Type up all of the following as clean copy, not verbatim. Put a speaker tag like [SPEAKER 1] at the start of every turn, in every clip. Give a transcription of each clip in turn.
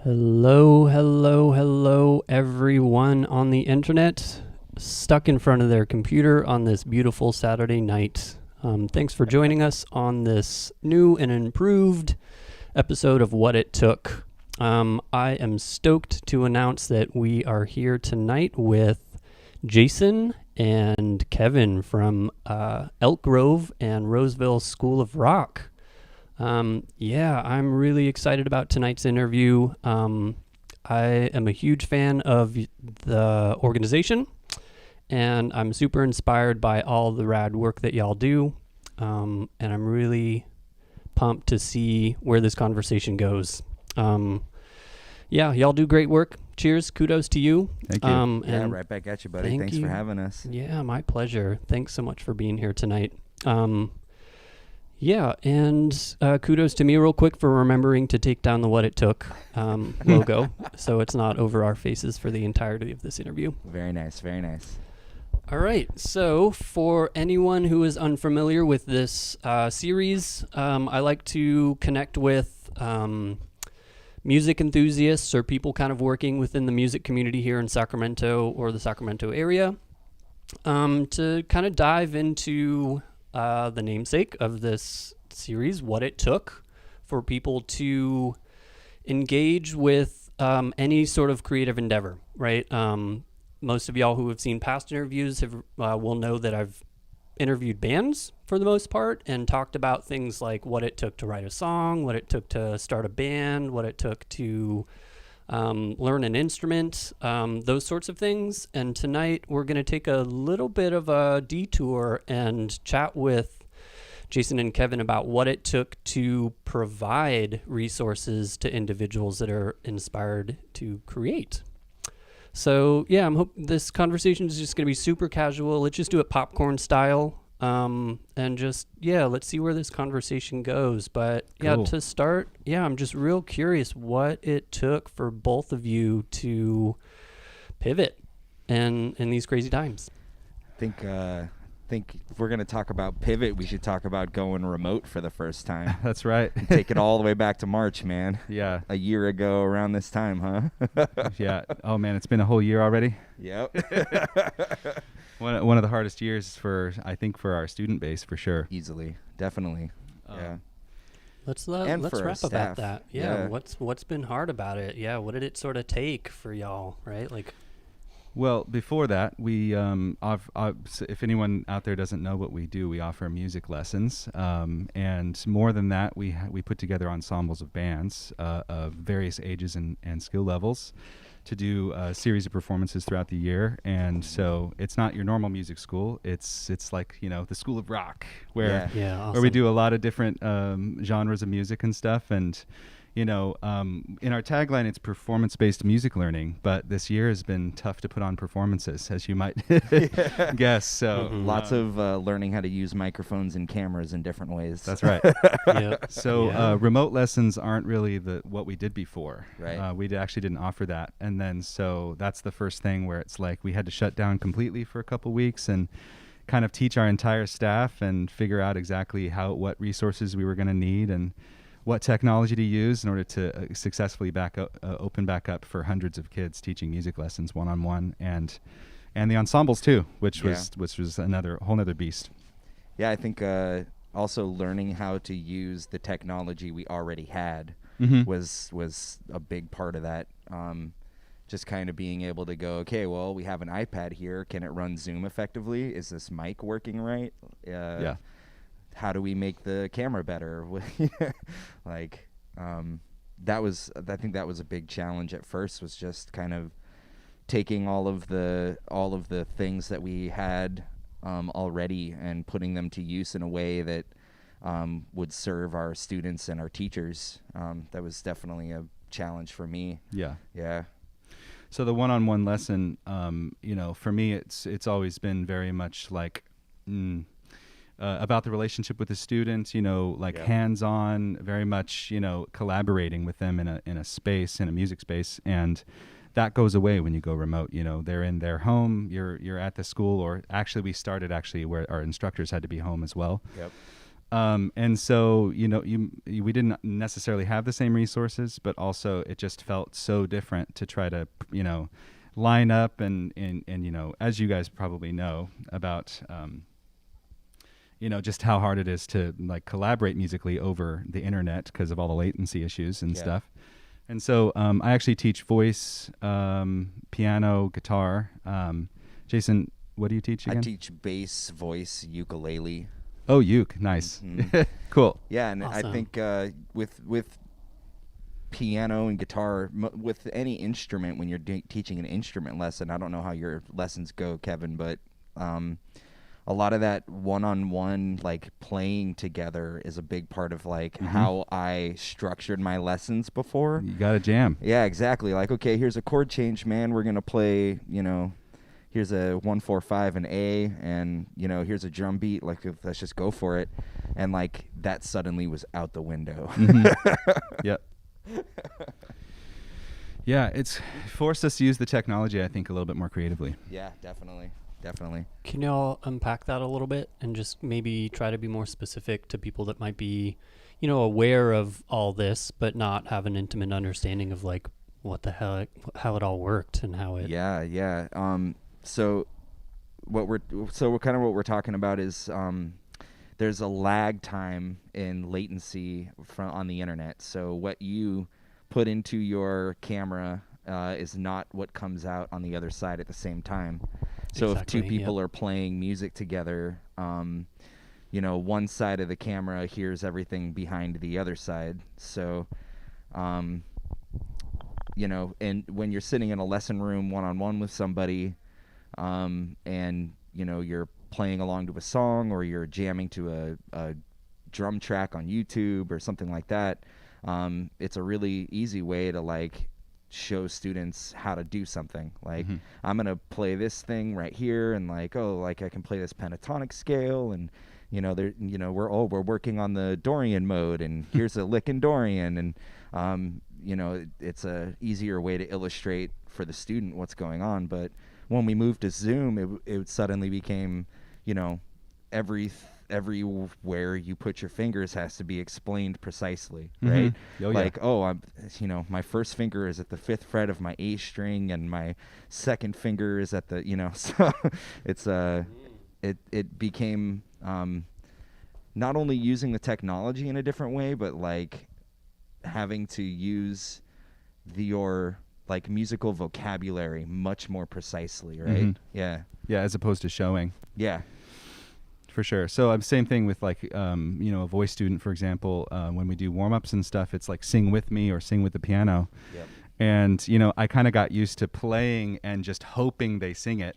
[SPEAKER 1] Hello, hello, hello, everyone on the internet stuck in front of their computer on this beautiful Saturday night. Thanks for joining us on this new and improved episode of What It Took. I am stoked to announce that we are here tonight with Jason and Kevin from Elk Grove and Roseville School of Rock. I'm really excited about tonight's interview. I am a huge fan of the organization, and I'm super inspired by all the rad work that y'all do. And I'm really pumped to see where this conversation goes. Y'all do great work. Cheers. Kudos to you.
[SPEAKER 2] Thank you.
[SPEAKER 1] And
[SPEAKER 3] right back at you, buddy. Thanks for having us.
[SPEAKER 1] Yeah, my pleasure. Thanks so much for being here tonight. And kudos to me real quick for remembering to take down the What It Took logo so it's not over our faces for the entirety of this interview.
[SPEAKER 3] Very nice, very nice.
[SPEAKER 1] All right, so for anyone who is unfamiliar with this series, I like to connect with music enthusiasts or people kind of working within the music community here in Sacramento or the Sacramento area to kind of dive into the namesake of this series, what it took for people to engage with any sort of creative endeavor, right? Most of y'all who have seen past interviews will know that I've interviewed bands for the most part and talked about things like what it took to write a song, what it took to start a band, what it took to learn an instrument, those sorts of things. And tonight we're going to take a little bit of a detour and chat with Jason and Kevin about what it took to provide resources to individuals that are inspired to create. So I'm hoping this conversation is just going to be super casual. Let's just do it popcorn style. And just, let's see where this conversation goes. But
[SPEAKER 2] Cool.
[SPEAKER 1] To start, I'm just real curious what it took for both of you to pivot in these crazy times.
[SPEAKER 3] I think if we're going to talk about pivot, we should talk about going remote for the first time.
[SPEAKER 2] That's right.
[SPEAKER 3] Take it all the way back to March, man.
[SPEAKER 2] Yeah.
[SPEAKER 3] A year ago around this time, huh?
[SPEAKER 2] Yeah. Oh, man, it's been a whole year already.
[SPEAKER 3] Yep.
[SPEAKER 2] One of the hardest years for our student base, for sure.
[SPEAKER 3] Easily. Definitely. Yeah.
[SPEAKER 1] Let's
[SPEAKER 3] for
[SPEAKER 1] rap
[SPEAKER 3] our
[SPEAKER 1] about
[SPEAKER 3] staff.
[SPEAKER 1] that.
[SPEAKER 3] Yeah.
[SPEAKER 1] What's been hard about it? Yeah, what did it sort of take for y'all, right? Like,
[SPEAKER 2] Well, before that, we, if anyone out there doesn't know what we do, we offer music lessons. And more than that, we put together ensembles of bands of various ages and skill levels to do a series of performances throughout the year. And so it's not your normal music school. It's like, the School of Rock, where
[SPEAKER 1] awesome.
[SPEAKER 2] where we do a lot of different genres of music and stuff. And in our tagline, it's performance-based music learning, but this year has been tough to put on performances, as you might guess. So
[SPEAKER 3] Lots of learning how to use microphones and cameras in different ways.
[SPEAKER 2] that's right.
[SPEAKER 1] Yep.
[SPEAKER 2] So remote lessons aren't really what we did before.
[SPEAKER 3] Right.
[SPEAKER 2] We actually didn't offer that. And then so that's the first thing where it's like we had to shut down completely for a couple weeks and kind of teach our entire staff and figure out exactly what resources we were going to need and what technology to use in order to successfully open back up for hundreds of kids teaching music lessons one-on-one and the ensembles too, which was another whole nother beast.
[SPEAKER 3] Yeah, I think also learning how to use the technology we already had was a big part of that. Just kind of being able to go, okay, well, we have an iPad here. Can it run Zoom effectively? Is this mic working right?
[SPEAKER 2] Yeah.
[SPEAKER 3] How do we make the camera better? I think that was a big challenge at first, was just kind of taking all of the things that we had already and putting them to use in a way that would serve our students and our teachers. That was definitely a challenge for me.
[SPEAKER 2] Yeah.
[SPEAKER 3] Yeah.
[SPEAKER 2] So the one-on-one lesson, for me, it's always been very much like about the relationship with the student, hands-on, very much, collaborating with them in a space, in a music space, and that goes away when you go remote. They're in their home, you're at the school, or actually we started where our instructors had to be home as well.
[SPEAKER 3] Yep.
[SPEAKER 2] And so, we didn't necessarily have the same resources, but also it just felt so different to try to, line up and as you guys probably know about, just how hard it is to like collaborate musically over the internet because of all the latency issues and stuff. And so I actually teach voice, piano, guitar. Jason, what do you teach again?
[SPEAKER 3] I teach bass, voice, ukulele.
[SPEAKER 2] Oh, uke. Nice.
[SPEAKER 3] Mhm.
[SPEAKER 2] Cool.
[SPEAKER 3] Yeah, and
[SPEAKER 1] Awesome.
[SPEAKER 3] I think with piano and guitar, with any instrument, when you're teaching an instrument lesson, I don't know how your lessons go, Kevin, but a lot of that one-on-one like playing together is a big part of like how I structured my lessons before.
[SPEAKER 2] You got to jam.
[SPEAKER 3] Yeah, exactly. Like, okay, here's a chord change, man. We're gonna play, here's a 1-4-5 and A, and here's a drum beat. Like, let's just go for it. And like that suddenly was out the window.
[SPEAKER 2] Yep. Yeah, it's forced us to use the technology, I think, a little bit more creatively.
[SPEAKER 3] Yeah, definitely.
[SPEAKER 1] Can y'all unpack that a little bit and just maybe try to be more specific to people that might be, aware of all this, but not have an intimate understanding of like what the hell, how it all worked and how it.
[SPEAKER 3] Yeah. So what we're talking about is there's a lag time in latency on the internet. So what you put into your camera is not what comes out on the other side at the same time. So
[SPEAKER 1] Exactly,
[SPEAKER 3] if two people are playing music together, one side of the camera hears everything behind the other side. So, and when you're sitting in a lesson room one-on-one with somebody, and you're playing along to a song or you're jamming to a drum track on YouTube or something like that, it's a really easy way to like show students how to do something. Like, I'm gonna play this thing right here, and like, I can play this pentatonic scale, and we're working on the Dorian mode, and here's a lick in Dorian, and it's a easier way to illustrate for the student what's going on. But when we moved to Zoom, it suddenly became, everywhere you put your fingers has to be explained precisely, right?
[SPEAKER 2] Oh,
[SPEAKER 3] like, I'm, my first finger is at the 5th fret of my A string, and my second finger is at the, so it's it became not only using the technology in a different way, but like having to use your like musical vocabulary much more precisely, right? Yeah,
[SPEAKER 2] as opposed to showing.
[SPEAKER 3] Yeah.
[SPEAKER 2] For sure. So same thing with like, a voice student, for example, when we do warm-ups and stuff, it's like sing with me or sing with the piano.
[SPEAKER 3] Yep.
[SPEAKER 2] And, I kind of got used to playing and just hoping they sing it,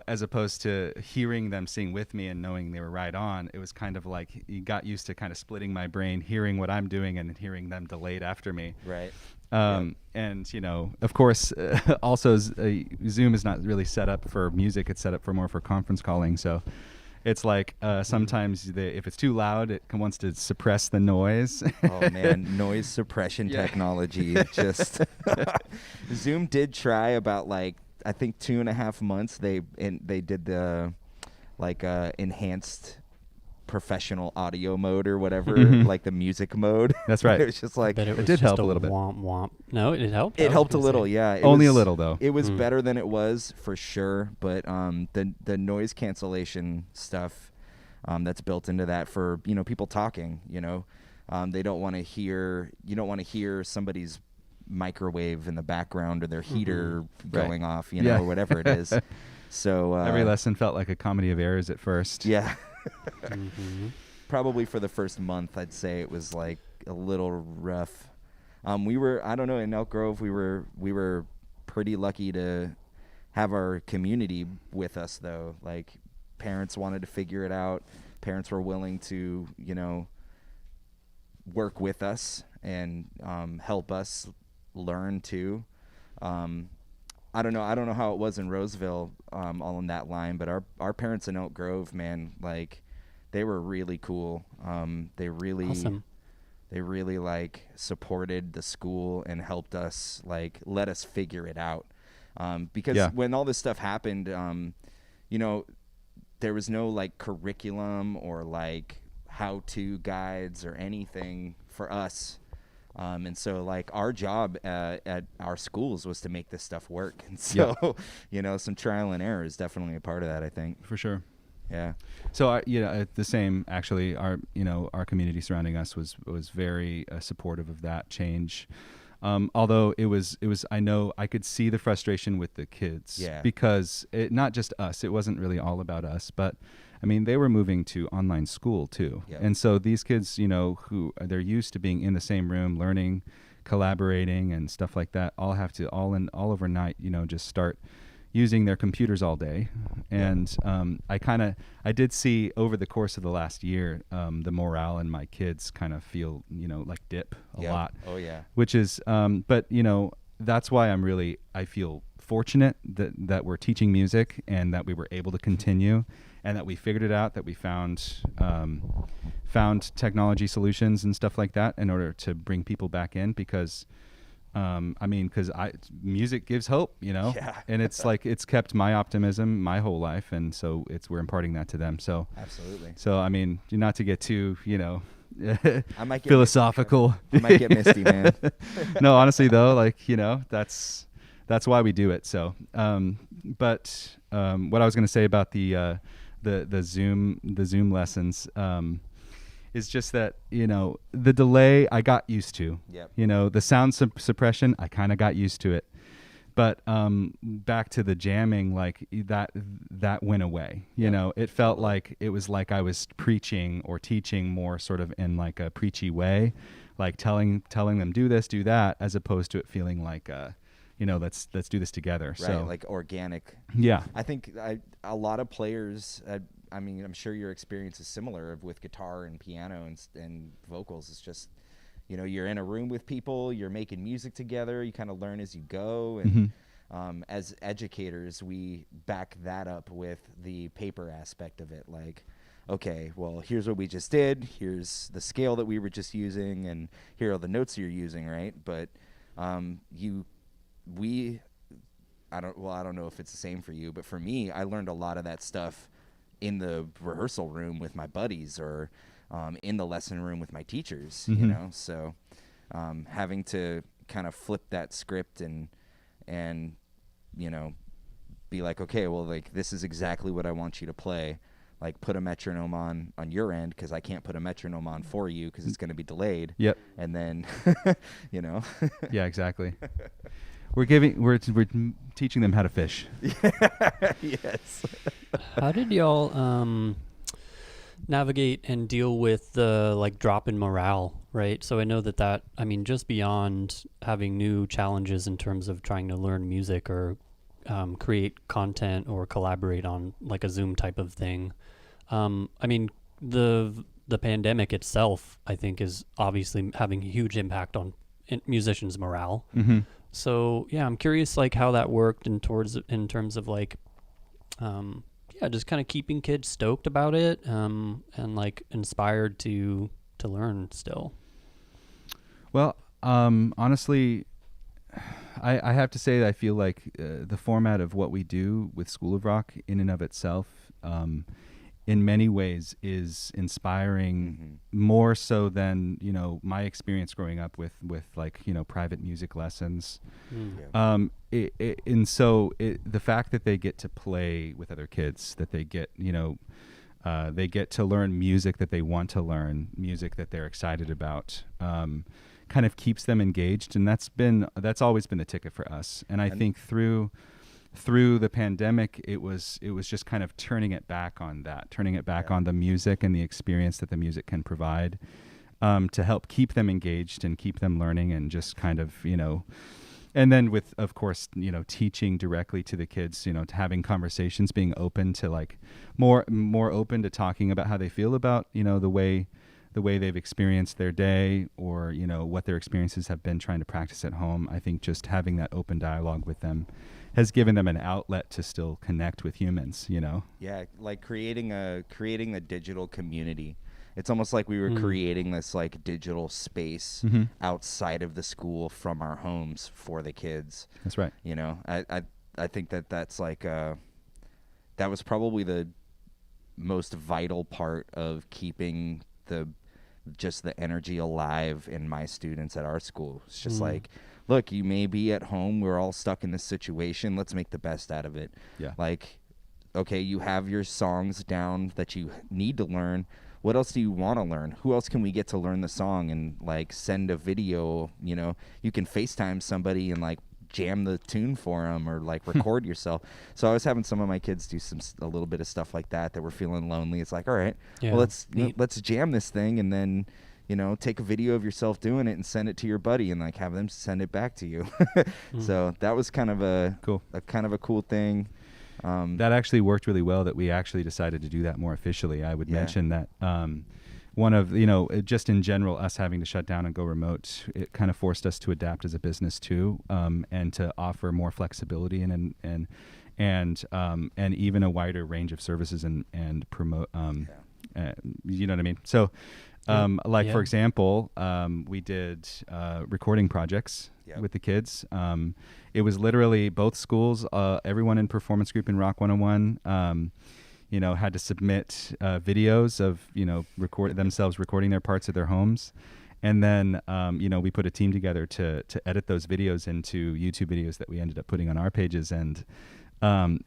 [SPEAKER 2] as opposed to hearing them sing with me and knowing they were right on. It was kind of like you got used to kind of splitting my brain, hearing what I'm doing and hearing them delayed after me.
[SPEAKER 3] Right.
[SPEAKER 2] And, of course, also Zoom is not really set up for music. It's set up more for conference calling. So it's like sometimes if it's too loud, it wants to suppress the noise.
[SPEAKER 3] Oh man, noise suppression technology. Just Zoom did try about like I think 2.5 months. They did the like enhanced professional audio mode or whatever, like the music mode.
[SPEAKER 2] That's right.
[SPEAKER 3] It was just like
[SPEAKER 1] It
[SPEAKER 2] did help a little bit.
[SPEAKER 1] Womp womp. No, it helped.
[SPEAKER 3] it helped a little, yeah.
[SPEAKER 2] Only a little though.
[SPEAKER 3] It was better than it was for sure, but the noise cancellation stuff that's built into that for people talking, they don't want to hear. You don't want to hear somebody's microwave in the background or their heater going off, or whatever it is. So
[SPEAKER 2] every lesson felt like a comedy of errors at first.
[SPEAKER 3] Yeah. Probably for the first month, I'd say it was like a little rough. I don't know, in Elk Grove, we were pretty lucky to have our community with us, though. Like, parents wanted to figure it out. Parents were willing to, work with us and help us learn too. I don't know how it was in Roseville, all in that line, but our parents in Elk Grove, man, like they were really cool. They really
[SPEAKER 1] Awesome.
[SPEAKER 3] They really like supported the school and helped us, like let us figure it out. Because when all this stuff happened, there was no like curriculum or like how-to guides or anything for us. And so, like, our job at our schools was to make this stuff work. And so, some trial and error is definitely a part of that, I think.
[SPEAKER 2] For sure.
[SPEAKER 3] Yeah.
[SPEAKER 2] So, the same, actually, our community surrounding us was very supportive of that change. Although it was, I know I could see the frustration with the kids, because not just us, it wasn't really all about us, but I mean, they were moving to online school too.
[SPEAKER 3] Yep.
[SPEAKER 2] And so these kids, who they're used to being in the same room, learning, collaborating and stuff like that, all have to all overnight, just start using their computers all day. And I did see over the course of the last year, the morale in my kids kind of feel, like dip a lot.
[SPEAKER 3] Oh yeah.
[SPEAKER 2] Which is, but that's why I feel fortunate that we're teaching music and that we were able to continue and that we figured it out, that we found technology solutions and stuff like that in order to bring people back in, because music gives hope, and it's like, it's kept my optimism my whole life. And so we're imparting that to them. So
[SPEAKER 3] absolutely.
[SPEAKER 2] So, I mean, not to get too,
[SPEAKER 3] I might get
[SPEAKER 2] philosophical.
[SPEAKER 3] I might get misty, man.
[SPEAKER 2] No, honestly though, like, that's why we do it. So, but what I was going to say about the Zoom lessons, is just that, the delay I got used to.
[SPEAKER 3] Yep.
[SPEAKER 2] The sound suppression, I kind of got used to it. But back to the jamming, like that went away. It felt like it was like I was preaching or teaching more sort of in like a preachy way, like telling them do this, do that, as opposed to it feeling like let's do this together.
[SPEAKER 3] Right,
[SPEAKER 2] So
[SPEAKER 3] like organic.
[SPEAKER 2] Yeah.
[SPEAKER 3] I think a lot of players, I mean, I'm sure your experience is similar with guitar and piano and vocals. It's just, you're in a room with people, you're making music together, you kind of learn as you go. And as educators, we back that up with the paper aspect of it. Like, okay, well, here's what we just did. Here's the scale that we were just using, and here are the notes you're using, right? But I don't know if it's the same for you, but for me, I learned a lot of that stuff in the rehearsal room with my buddies, or in the lesson room with my teachers, so having to kind of flip that script and be like, okay, well, like, this is exactly what I want you to play. Like, put a metronome on your end, because I can't put a metronome on for you because it's going to be delayed.
[SPEAKER 2] Yep.
[SPEAKER 3] And then,
[SPEAKER 2] Yeah, exactly. We're teaching them how to fish.
[SPEAKER 3] Yes.
[SPEAKER 1] How did y'all navigate and deal with the drop in morale, right? So I know that just beyond having new challenges in terms of trying to learn music or create content or collaborate on like a Zoom type of thing. The pandemic itself, I think, is obviously having a huge impact on musicians' morale.
[SPEAKER 2] Mm-hmm.
[SPEAKER 1] So yeah, I'm curious how that worked in terms of just kind of keeping kids stoked about it, and inspired to learn still.
[SPEAKER 2] Well, honestly, I have to say that I feel like the format of what we do with School of Rock in and of itself, in many ways is inspiring, more so than, my experience growing up with private music lessons.
[SPEAKER 1] Mm.
[SPEAKER 3] Yeah.
[SPEAKER 2] And so the fact that they get to play with other kids, that they get, they get to learn music that they want to learn, music that they're excited about, kind of keeps them engaged. And that's always been the ticket for us. And I think through the pandemic, it was just kind of turning it back on the music and the experience that the music can provide, to help keep them engaged and keep them learning, and just kind of, and then with, of course, teaching directly to the kids, to having conversations, being open to more open to talking about how they feel about, the way they've experienced their day, or, what their experiences have been trying to practice at home. I think just having that open dialogue with them has given them an outlet to still connect with humans,
[SPEAKER 3] Yeah, like creating a digital community. It's almost like we were creating this digital space outside of the school from our homes for the kids.
[SPEAKER 2] That's right.
[SPEAKER 3] I think that's that was probably the most vital part of keeping the just the energy alive in my students at our school. It's just like, look, you may be at home, we're all stuck in this situation, let's make the best out of it.
[SPEAKER 2] Yeah.
[SPEAKER 3] Like, okay, you have your songs down that you need to learn. What else do you want to learn? Who else can we get to learn the song? And like send a video, you know, you can FaceTime somebody and like jam the tune for them, or like record yourself. So I was having some of my kids do a little bit of stuff like that were feeling lonely. It's like, all right,
[SPEAKER 1] Yeah,
[SPEAKER 3] well,
[SPEAKER 1] neat.
[SPEAKER 3] let's jam this thing, and then, you know, take a video of yourself doing it and send it to your buddy, and like have them send it back to you. So that was kind of a cool thing.
[SPEAKER 2] That actually worked really well, that we actually decided to do that more officially. I would
[SPEAKER 3] Yeah.
[SPEAKER 2] mention that one of, you know, just in general, us having to shut down and go remote, it kind of forced us to adapt as a business too, and to offer more flexibility and even a wider range of services and promote, you know what I mean? So, like for example, we did recording projects with the kids. It was literally both schools, everyone in performance group in Rock 101, you know, had to submit videos of, you know, recording their parts of their homes. And then, you know, we put a team together to edit those videos into YouTube videos that we ended up putting on our pages. And and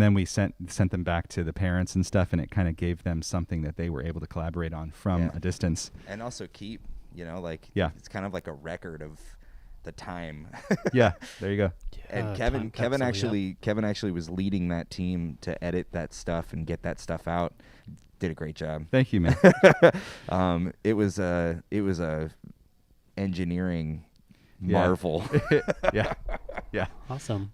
[SPEAKER 2] then we sent them back to the parents and stuff, and it kind of gave them something that they were able to collaborate on from a distance.
[SPEAKER 3] And also keep, you know, like, it's kind of like a record of the time.
[SPEAKER 2] Yeah, there you go.
[SPEAKER 3] And Kevin actually was leading that team to edit that stuff and get that stuff out. Did a great job.
[SPEAKER 2] Thank you, man.
[SPEAKER 3] It was a engineering marvel.
[SPEAKER 2] Yeah.
[SPEAKER 1] Awesome.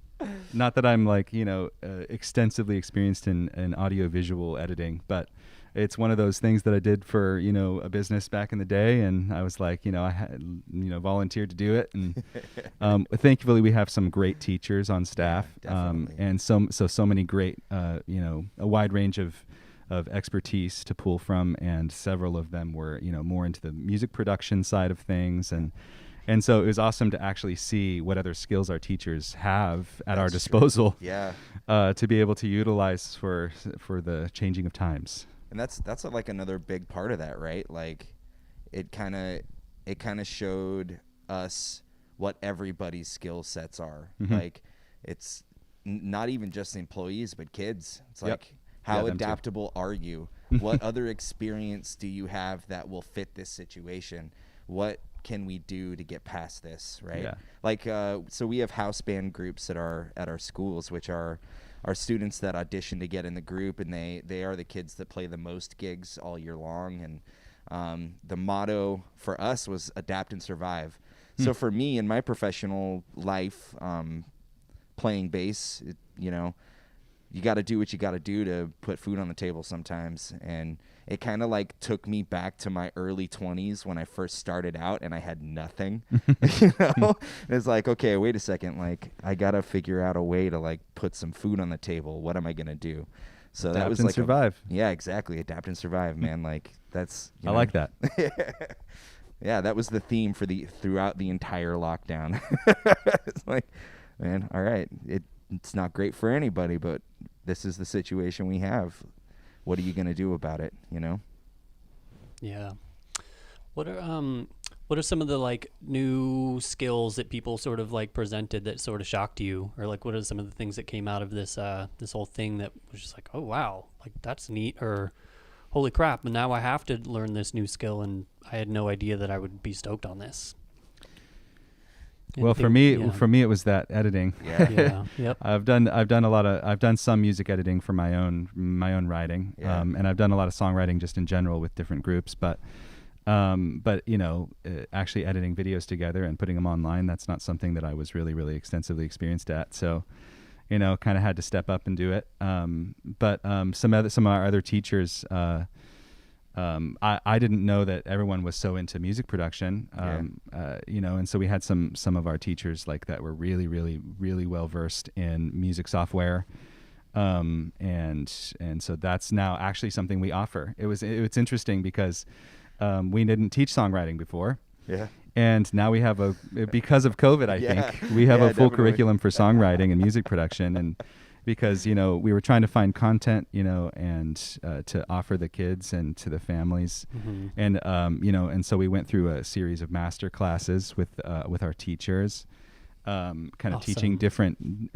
[SPEAKER 2] Not that I'm like, you know, extensively experienced in audio visual editing, but it's one of those things that I did for, you know, a business back in the day, and I was like, you know, I had, you know, volunteered to do it, and thankfully we have some great teachers on staff, and so many great, you know, a wide range of expertise to pull from, and several of them were, you know, more into the music production side of things, and so it was awesome to actually see what other skills our teachers have at our disposal, to be able to utilize for the changing of times.
[SPEAKER 3] And that's like another big part of that, right? Like, it kind of showed us what everybody's skill sets are. Like, it's not even just employees, but kids. It's like, how adaptable are you? What other experience do you have that will fit this situation? What can we do to get past this, right?
[SPEAKER 2] Yeah.
[SPEAKER 3] Like, so we have house band groups at our schools, which are our students that audition to get in the group, and they are the kids that play the most gigs all year long. And the motto for us was adapt and survive. So for me in my professional life, playing bass, you know, you got to do what you got to do to put food on the table sometimes. And it kind of like took me back to my early 20s when I first started out and I had nothing. You know, it's like, okay, wait a second. Like, I got to figure out a way to like put some food on the table. What am I going to do? So
[SPEAKER 2] Adapt
[SPEAKER 3] that was
[SPEAKER 2] and
[SPEAKER 3] like
[SPEAKER 2] survive.
[SPEAKER 3] Yeah, exactly. Adapt and survive, man. Like, that's,
[SPEAKER 2] I like that.
[SPEAKER 3] Yeah, that was the theme for throughout the entire lockdown. It's like, man, all right, it's not great for anybody, but this is the situation we have. What are you going to do about it, you know?
[SPEAKER 1] Yeah. What are some of the like new skills that people sort of like presented that sort of shocked you, or like what are some of the things that came out of this this whole thing that was just like, oh wow, like that's neat, or holy crap, and now I have to learn this new skill and I had no idea that I would be stoked on this.
[SPEAKER 2] Well, for me, it was that editing.
[SPEAKER 3] Yeah.
[SPEAKER 1] Yep.
[SPEAKER 2] I've done some music editing for my own writing, and I've done a lot of songwriting just in general with different groups. But you know, actually editing videos together and putting them online, that's not something that I was really, really extensively experienced at. So, you know, kind of had to step up and do it. But some of our other teachers. I didn't know that everyone was so into music production, you know, and so we had some of our teachers like that were really, really, really well versed in music software, and so that's now actually something we offer. It's interesting because we didn't teach songwriting before, and now we have because of COVID, I think we have a full curriculum for songwriting and music production, and because we were trying to find content, and to offer the kids and to the families, and and so we went through a series of master classes with our teachers, kind of teaching different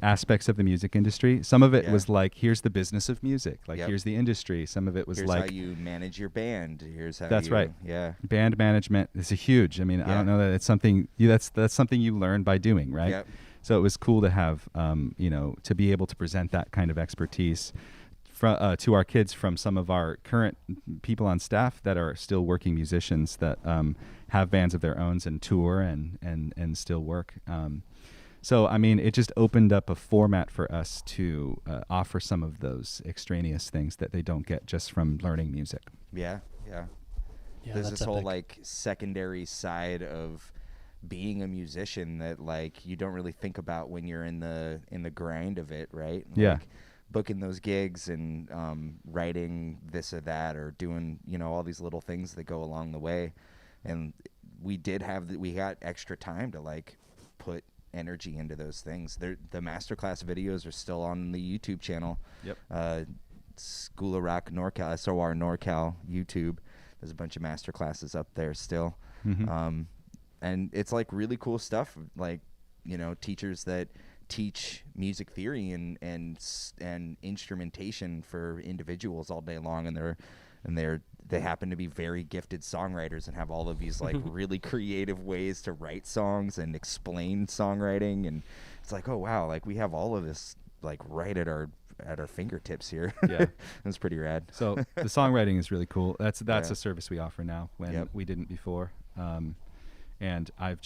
[SPEAKER 2] aspects of the music industry. Some of it was like, here's the business of music, like here's the industry. Some of it was
[SPEAKER 3] here's
[SPEAKER 2] like
[SPEAKER 3] how you manage your band. Here's how
[SPEAKER 2] that's right.
[SPEAKER 3] Yeah.
[SPEAKER 2] Band management is a huge. I mean, I don't know that it's something that's something you learn by doing, right?
[SPEAKER 3] Yep.
[SPEAKER 2] So it was cool to have, to be able to present that kind of expertise to our kids from some of our current people on staff that are still working musicians that have bands of their own and tour and still work. So, I mean, it just opened up a format for us to offer some of those extraneous things that they don't get just from learning music.
[SPEAKER 3] Yeah.
[SPEAKER 1] Yeah,
[SPEAKER 3] There's
[SPEAKER 1] that's
[SPEAKER 3] this whole
[SPEAKER 1] epic.
[SPEAKER 3] like secondary side of being a musician that like you don't really think about when you're in the grind of it, right?
[SPEAKER 2] Yeah.
[SPEAKER 3] Like booking those gigs and writing this or that or doing, all these little things that go along the way. And we got extra time to like put energy into those things. The masterclass videos are still on the YouTube channel.
[SPEAKER 2] Yep.
[SPEAKER 3] School of Rock NorCal, SOR NorCal YouTube. There's a bunch of master classes up there still.
[SPEAKER 2] Mm-hmm.
[SPEAKER 3] And it's like really cool stuff, like, teachers that teach music theory and instrumentation for individuals all day long, and they happen to be very gifted songwriters and have all of these like really creative ways to write songs and explain songwriting, and it's like, oh wow, like we have all of this like right at our fingertips here.
[SPEAKER 2] Yeah.
[SPEAKER 3] That's pretty rad.
[SPEAKER 2] So the songwriting is really cool. That's
[SPEAKER 3] Yeah.
[SPEAKER 2] a service we offer now when
[SPEAKER 3] Yep.
[SPEAKER 2] we didn't before. And I've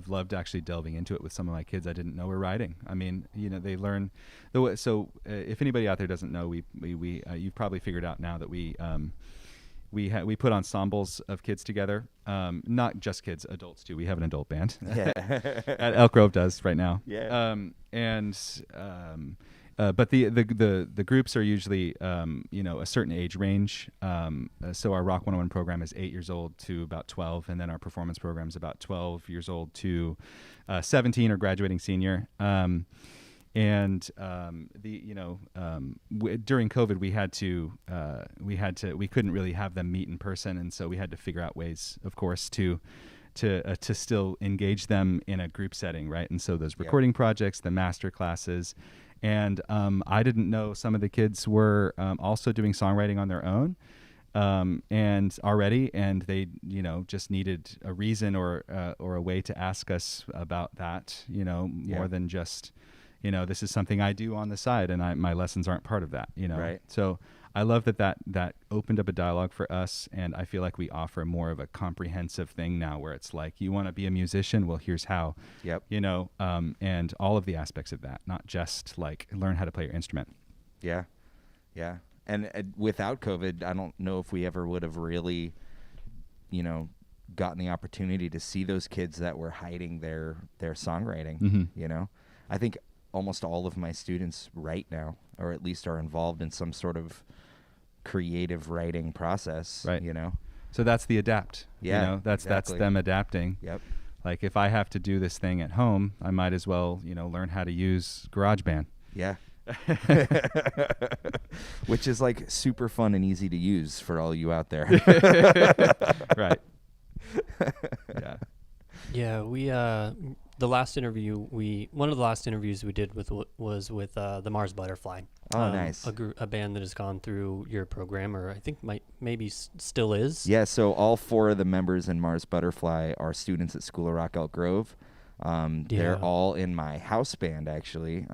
[SPEAKER 2] loved actually delving into it with some of my kids I didn't know were writing. I mean, they learn the way. So if anybody out there doesn't know, we you've probably figured out now that we put ensembles of kids together. Not just kids, adults too. We have an adult band.
[SPEAKER 3] Yeah.
[SPEAKER 2] At Elk Grove does right now.
[SPEAKER 3] Yeah.
[SPEAKER 2] But the groups are usually a certain age range. So our Rock 101 program is 8 years old to about 12, and then our performance program is about 12 years old to 17 or graduating senior. During COVID we couldn't really have them meet in person, and so we had to figure out ways, of course, to still engage them in a group setting, right? And so those recording projects, the master classes. And I didn't know some of the kids were also doing songwriting on their own, and they just needed a reason or a way to ask us about that, more than just this is something I do on the side, and my lessons aren't part of that,
[SPEAKER 3] Right.
[SPEAKER 2] So I love that opened up a dialogue for us, and I feel like we offer more of a comprehensive thing now, where it's like, you want to be a musician, well, here's how.
[SPEAKER 3] Yep.
[SPEAKER 2] And all of the aspects of that, not just like learn how to play your instrument.
[SPEAKER 3] Yeah. And without COVID, I don't know if we ever would have really, gotten the opportunity to see those kids that were hiding their songwriting.
[SPEAKER 2] Mm-hmm.
[SPEAKER 3] I think almost all of my students write now, or at least are involved in some sort of creative writing process.
[SPEAKER 2] Right. So that's the adapt.
[SPEAKER 3] Yeah,
[SPEAKER 2] that's
[SPEAKER 3] exactly.
[SPEAKER 2] them adapting.
[SPEAKER 3] Yep.
[SPEAKER 2] Like if I have to do this thing at home, I might as well, learn how to use GarageBand.
[SPEAKER 3] Yeah. Which is like super fun and easy to use for all you out there.
[SPEAKER 2] Right. Yeah.
[SPEAKER 1] Yeah, we one of the last interviews we did was with the Mars Butterfly.
[SPEAKER 3] Oh, nice.
[SPEAKER 1] A band that has gone through your program, or I think maybe still is.
[SPEAKER 3] Yeah, so all 4 of the members in Mars Butterfly are students at School of Rock Elk Grove. They're all in my house band, actually.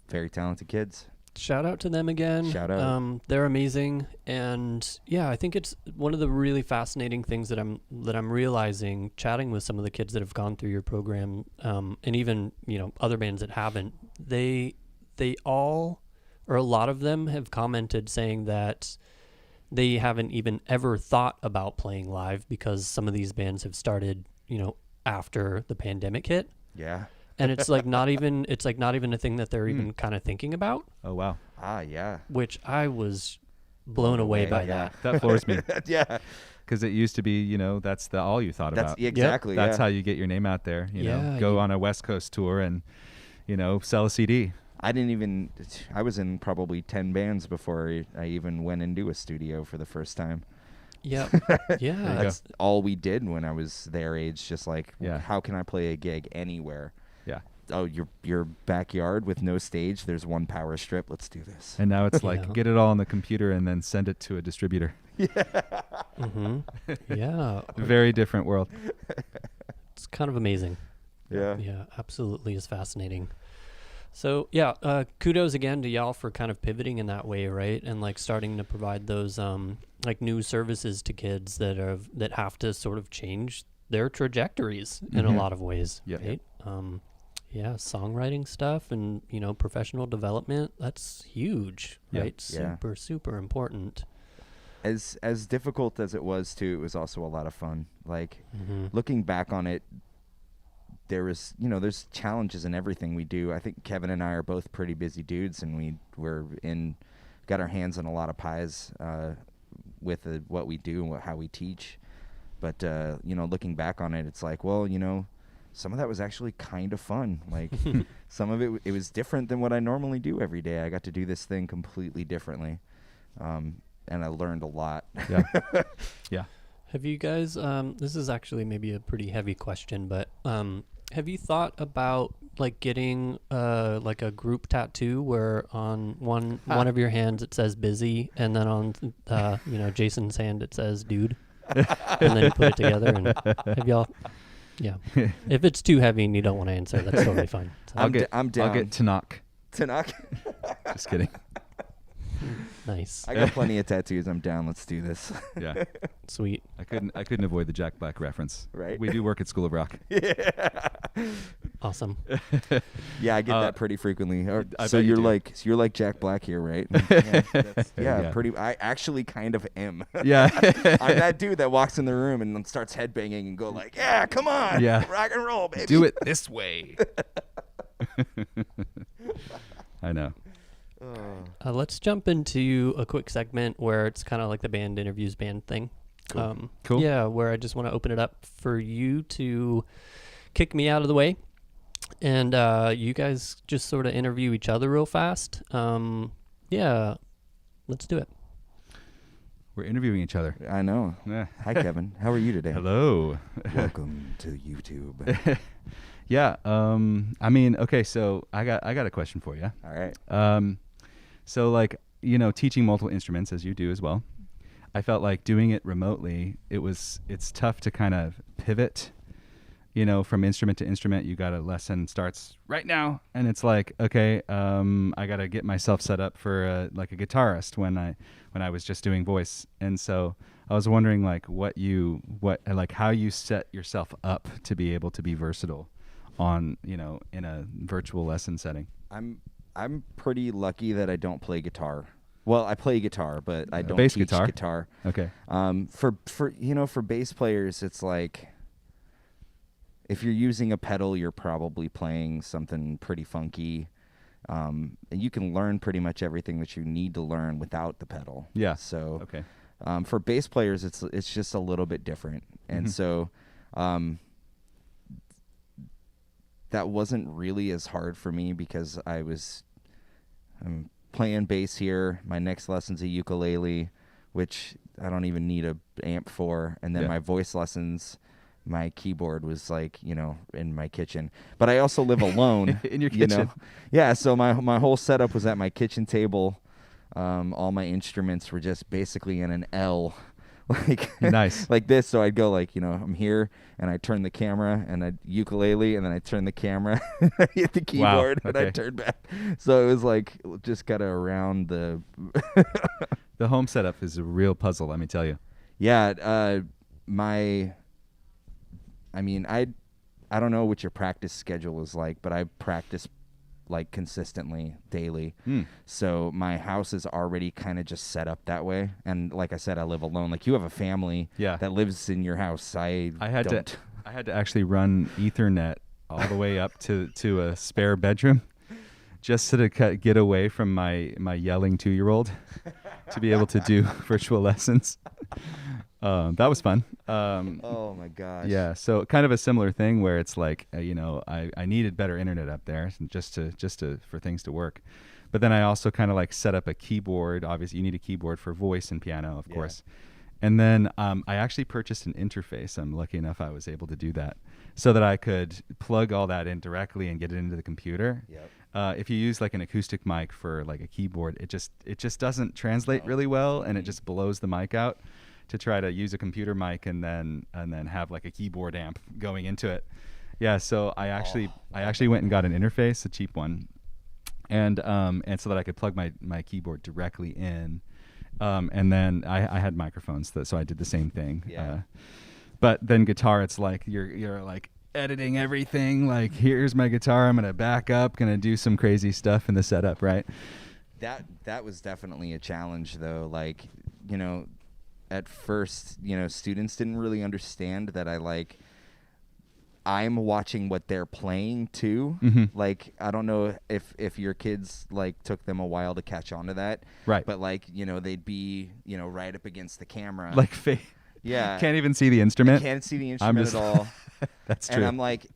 [SPEAKER 3] Very talented kids.
[SPEAKER 1] Shout out to them again.
[SPEAKER 3] Shout out.
[SPEAKER 1] They're amazing, and yeah, I think it's one of the really fascinating things that I'm realizing, chatting with some of the kids that have gone through your program, and even other bands that haven't. They all, or a lot of them, have commented saying that they haven't even ever thought about playing live because some of these bands have started, after the pandemic hit.
[SPEAKER 3] Yeah.
[SPEAKER 1] And it's like not even a thing that they're even kind of thinking about.
[SPEAKER 2] Oh, wow.
[SPEAKER 3] Ah, yeah.
[SPEAKER 1] Which I was blown away by
[SPEAKER 3] yeah.
[SPEAKER 1] that.
[SPEAKER 2] That floors me.
[SPEAKER 3] Yeah.
[SPEAKER 2] Because it used to be, that's all you thought
[SPEAKER 3] That's
[SPEAKER 2] about.
[SPEAKER 3] exactly.
[SPEAKER 2] That's
[SPEAKER 3] yeah.
[SPEAKER 2] how you get your name out there.
[SPEAKER 1] Yeah,
[SPEAKER 2] Go on a West Coast tour and, sell a CD.
[SPEAKER 3] I was in probably 10 bands before I even went into a studio for the first time.
[SPEAKER 1] Yeah. Yeah.
[SPEAKER 3] That's all we did when I was their age. Just like,
[SPEAKER 2] Yeah.
[SPEAKER 3] how can I play a gig anywhere?
[SPEAKER 2] Yeah.
[SPEAKER 3] Oh, your backyard with no stage. There's one power strip. Let's do this.
[SPEAKER 2] And now it's like
[SPEAKER 1] Yeah.
[SPEAKER 2] get it all on the computer and then send it to a distributor.
[SPEAKER 1] Mm-hmm. Yeah.
[SPEAKER 2] Very different world.
[SPEAKER 1] It's kind of amazing.
[SPEAKER 3] Yeah.
[SPEAKER 1] Yeah, absolutely is fascinating. So yeah, kudos again to y'all for kind of pivoting in that way, right? And like starting to provide those like new services to kids that have to sort of change their trajectories in a
[SPEAKER 2] Mhm.
[SPEAKER 1] lot of ways,
[SPEAKER 2] Yep.
[SPEAKER 1] right? Yeah, songwriting stuff and professional development, that's huge,
[SPEAKER 2] Yeah.
[SPEAKER 1] right?
[SPEAKER 3] Yeah.
[SPEAKER 1] Super important.
[SPEAKER 3] As difficult as it was too, it was also a lot of fun. Like
[SPEAKER 1] Mm-hmm.
[SPEAKER 3] looking back on it, there's challenges in everything we do. I think Kevin and I are both pretty busy dudes, and got our hands on a lot of pies with what we do and how we teach. But looking back on it, it's like, well, some of that was actually kind of fun. Like some of it was different than what I normally do every day. I got to do this thing completely differently, and I learned a lot.
[SPEAKER 2] Yeah. Yeah.
[SPEAKER 1] Have you guys, this is actually maybe a pretty heavy question, but have you thought about like getting like a group tattoo where on one of your hands it says busy and then on Jason's hand it says dude, and then you put it together? And have y'all? Yeah. If it's too heavy and you don't want to answer, that's totally fine. So,
[SPEAKER 3] I'm down.
[SPEAKER 2] I'll get Tanakh.
[SPEAKER 3] Tanakh.
[SPEAKER 2] Just kidding.
[SPEAKER 1] nice,
[SPEAKER 3] I got plenty of tattoos. I'm down. Let's do this.
[SPEAKER 2] Yeah.
[SPEAKER 1] sweet.
[SPEAKER 2] I couldn't avoid the Jack Black reference.
[SPEAKER 3] Right.
[SPEAKER 2] We do work at School of Rock.
[SPEAKER 1] Awesome.
[SPEAKER 3] Yeah, I get that pretty frequently.
[SPEAKER 2] I
[SPEAKER 3] So
[SPEAKER 2] bet you
[SPEAKER 3] you're like Jack Black here, right? Yeah,
[SPEAKER 2] Yeah.
[SPEAKER 3] pretty. I actually kind of am.
[SPEAKER 2] Yeah.
[SPEAKER 3] I'm that dude that walks in the room and then starts headbanging and go like, "Yeah, come on,
[SPEAKER 2] Yeah.
[SPEAKER 3] rock and roll, baby."
[SPEAKER 2] Do it this way. I know.
[SPEAKER 1] Let's jump into a quick segment where it's kind of like the band interviews band thing.
[SPEAKER 3] Cool.
[SPEAKER 2] Cool.
[SPEAKER 1] Yeah, where I just want to open it up for you to kick me out of the way. And you guys just sort of interview each other real fast. Yeah, let's do it.
[SPEAKER 2] We're interviewing each other.
[SPEAKER 3] I know.
[SPEAKER 2] Yeah.
[SPEAKER 3] Hi, Kevin. How are you today?
[SPEAKER 2] Hello.
[SPEAKER 3] Welcome to YouTube.
[SPEAKER 2] Yeah. I mean, okay. So I got a question for you.
[SPEAKER 3] All right.
[SPEAKER 2] So like, teaching multiple instruments as you do as well, I felt like doing it remotely, it's tough to kind of pivot, from instrument to instrument. You got a lesson starts right now and it's like, okay, I got to get myself set up for like a guitarist when I was just doing voice. And so I was wondering like how you set yourself up to be able to be versatile on, in a virtual lesson setting.
[SPEAKER 3] I'm pretty lucky that I don't play guitar. Well, I play guitar, but I don't
[SPEAKER 2] bass
[SPEAKER 3] teach
[SPEAKER 2] guitar?
[SPEAKER 3] guitar.
[SPEAKER 2] Okay.
[SPEAKER 3] For bass players, it's like if you're using a pedal, you're probably playing something pretty funky. And you can learn pretty much everything that you need to learn without the pedal.
[SPEAKER 2] Yeah.
[SPEAKER 3] So
[SPEAKER 2] Okay.
[SPEAKER 3] for bass players, it's just a little bit different. And
[SPEAKER 2] Mhm.
[SPEAKER 3] so that wasn't really as hard for me because I'm playing bass here. My next lesson's a ukulele, which I don't even need a amp for. And then
[SPEAKER 2] Yeah.
[SPEAKER 3] my voice lessons, my keyboard was like, in my kitchen. But I also live alone.
[SPEAKER 2] In your
[SPEAKER 3] you know?
[SPEAKER 2] kitchen.
[SPEAKER 3] Yeah, so my whole setup was at my kitchen table. All my instruments were just basically in an L.
[SPEAKER 2] Nice.
[SPEAKER 3] Like this. So I'd go I'm here and I turn the camera and I ukulele and then I turn the camera and I hit the keyboard and I
[SPEAKER 2] okay.
[SPEAKER 3] turn back. So it was like just kind of around the
[SPEAKER 2] The home setup is a real puzzle, let me tell you.
[SPEAKER 3] yeah. I don't know what your practice schedule is like, but I practice like consistently daily. So my house is already kind of just set up that way. And like I said, I live alone. Like you have a family
[SPEAKER 2] Yeah.
[SPEAKER 3] that lives in your house. I
[SPEAKER 2] had
[SPEAKER 3] don't.
[SPEAKER 2] to actually run Ethernet all the way up to a spare bedroom just to get away from my yelling 2-year-old to be able to do virtual lessons. That was fun.
[SPEAKER 3] Oh my gosh.
[SPEAKER 2] Yeah, so kind of a similar thing where it's like, I needed better internet up there just to for things to work. But then I also kind of like set up a keyboard. Obviously, you need a keyboard for voice and piano, of course. And then I actually purchased an interface. I'm lucky enough I was able to do that so that I could plug all that in directly and get it into the computer.
[SPEAKER 3] Yep.
[SPEAKER 2] If you use like an acoustic mic for like a keyboard, it just doesn't translate really well, and it just blows the mic out to try to use a computer mic and then have like a keyboard amp going into it. Yeah, so I actually went and got an interface, a cheap one, and so that I could plug my keyboard directly in. And then I had microphones, so I did the same thing.
[SPEAKER 3] Yeah.
[SPEAKER 2] But then guitar, it's like you're like editing everything. Like, here's my guitar. I'm gonna back up, gonna do some crazy stuff in the setup, right?
[SPEAKER 3] That was definitely a challenge, though. Like, at first, students didn't really understand that I'm watching what they're playing too.
[SPEAKER 2] Mm-hmm.
[SPEAKER 3] Like, I don't know if your kids like took them a while to catch on to that.
[SPEAKER 2] Right.
[SPEAKER 3] But like, they'd be, right up against the camera.
[SPEAKER 2] Like,
[SPEAKER 3] yeah.
[SPEAKER 2] can't even see the instrument.
[SPEAKER 3] Can't see the instrument at all.
[SPEAKER 2] That's true.
[SPEAKER 3] And I'm like,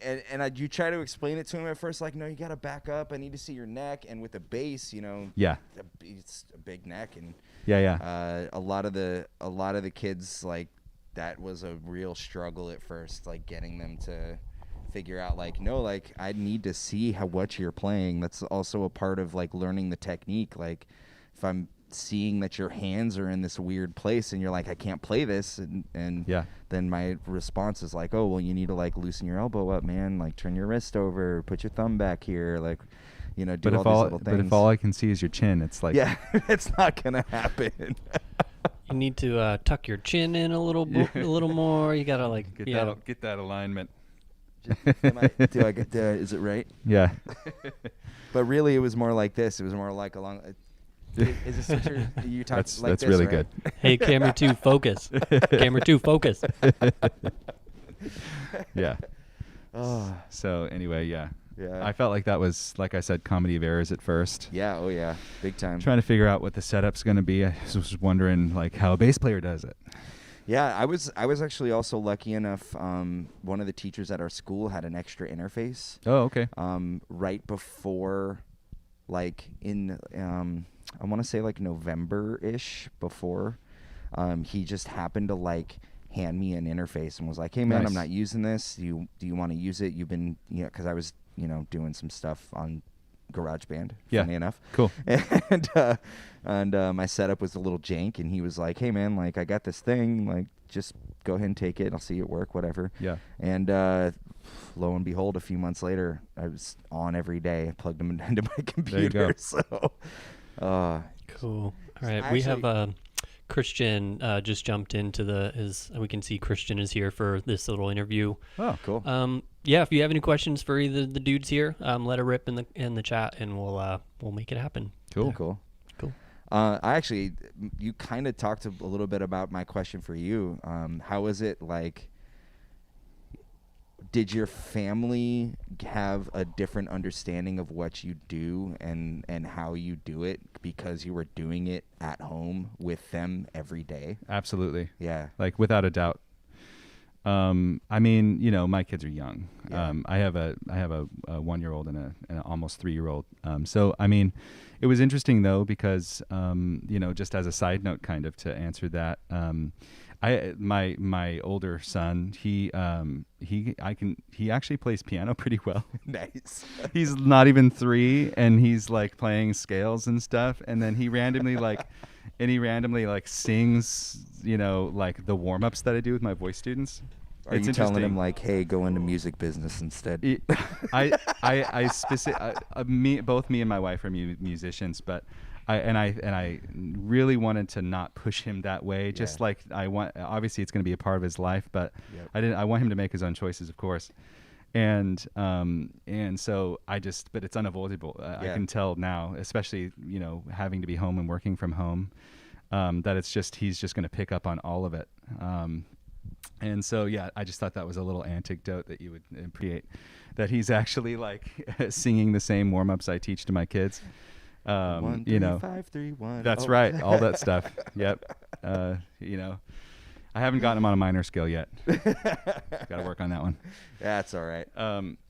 [SPEAKER 3] you try to explain it to him at first, like, no, you got to back up. I need to see your neck. And with the bass,
[SPEAKER 2] Yeah.
[SPEAKER 3] it's a big neck. And
[SPEAKER 2] Yeah.
[SPEAKER 3] a lot of the kids, like, that was a real struggle at first, like getting them to figure out, like, no, like, I need to see what you're playing. That's also a part of like learning the technique. Like, if I'm seeing that your hands are in this weird place and you're like, I can't play this, and
[SPEAKER 2] Yeah.
[SPEAKER 3] then my response is like, oh, well, you need to like loosen your elbow up, man, like turn your wrist over, put your thumb back here, like, do
[SPEAKER 2] But
[SPEAKER 3] all these little things.
[SPEAKER 2] But if all I can see is your chin, it's like,
[SPEAKER 3] yeah, it's not gonna happen.
[SPEAKER 1] You need to tuck your chin in a little more. You gotta like
[SPEAKER 2] get that alignment.
[SPEAKER 3] Is it right?
[SPEAKER 2] Yeah.
[SPEAKER 3] But really, it was more like this. It was more like along. Is this what you talking
[SPEAKER 2] That's
[SPEAKER 3] like this,
[SPEAKER 2] really
[SPEAKER 3] right?
[SPEAKER 2] good.
[SPEAKER 1] Hey, camera 2, focus. Camera 2, focus.
[SPEAKER 2] Yeah.
[SPEAKER 3] Oh,
[SPEAKER 2] So anyway, yeah.
[SPEAKER 3] yeah.
[SPEAKER 2] I felt like that was, like I said, comedy of errors at first.
[SPEAKER 3] Yeah. Oh, yeah. Big time.
[SPEAKER 2] Trying to figure out what the setup's going to be. I was wondering like how a bass player does it.
[SPEAKER 3] Yeah, I was actually also lucky enough. One of the teachers at our school had an extra interface.
[SPEAKER 2] Oh, okay.
[SPEAKER 3] Right before, like in I want to say like November-ish before, he just happened to like hand me an interface and was like, "Hey man,
[SPEAKER 2] Nice.
[SPEAKER 3] I'm not using this. Do you want to use it? You've been, because I was doing some stuff on GarageBand.
[SPEAKER 2] Yeah.
[SPEAKER 3] Funny enough.
[SPEAKER 2] Cool.
[SPEAKER 3] And my setup was a little jank, and he was like, "Hey man, like I got this thing, like just go ahead and take it. I'll see it work, whatever."
[SPEAKER 2] Yeah.
[SPEAKER 3] And lo and behold, a few months later, I was on every day. I plugged them into my computer.
[SPEAKER 2] There you go.
[SPEAKER 3] So,
[SPEAKER 1] Cool. All right,
[SPEAKER 3] I
[SPEAKER 1] we have
[SPEAKER 3] actually-
[SPEAKER 1] Christian just jumped into we can see Christian is here for this little interview.
[SPEAKER 2] Oh,
[SPEAKER 3] cool.
[SPEAKER 1] Yeah, if you have any questions for either the dudes here, let her rip in the chat, and we'll make it happen.
[SPEAKER 2] cool.
[SPEAKER 3] Cool.
[SPEAKER 1] Cool.
[SPEAKER 3] You kind of talked a little bit about my question for you. How is it like? Did your family have a different understanding of what you do and how you do it because you were doing it at home with them every day?
[SPEAKER 2] Absolutely.
[SPEAKER 3] Yeah.
[SPEAKER 2] Like without a doubt. I mean, my kids are young.
[SPEAKER 3] Yeah.
[SPEAKER 2] I have a 1-year-old and an almost 3-year-old. So I mean, it was interesting though because just as a side note, kind of to answer that, my older son, he actually plays piano pretty well.
[SPEAKER 3] Nice.
[SPEAKER 2] He's not even 3, and he's like playing scales and stuff, and then he randomly sings, like the warm-ups that I do with my voice students.
[SPEAKER 3] Are you telling him like, hey, go into music business instead?
[SPEAKER 2] Both me and my wife are musicians, but I really wanted to not push him that way. Just
[SPEAKER 3] Yeah.
[SPEAKER 2] like obviously it's going to be a part of his life, but
[SPEAKER 3] Yep.
[SPEAKER 2] I want him to make his own choices, of course. And so but it's unavoidable. I
[SPEAKER 3] Yeah.
[SPEAKER 2] can tell now, especially, having to be home and working from home, that he's just going to pick up on all of it. And so, yeah, I just thought that was a little anecdote that you would appreciate, that he's actually like singing the same warm-ups I teach to my kids.
[SPEAKER 3] 1, 3, 5, 3, 1.
[SPEAKER 2] That's
[SPEAKER 3] Oh.
[SPEAKER 2] right. All that stuff. Yep. I haven't gotten them on a minor scale yet. Got to work on that one.
[SPEAKER 3] That's all right.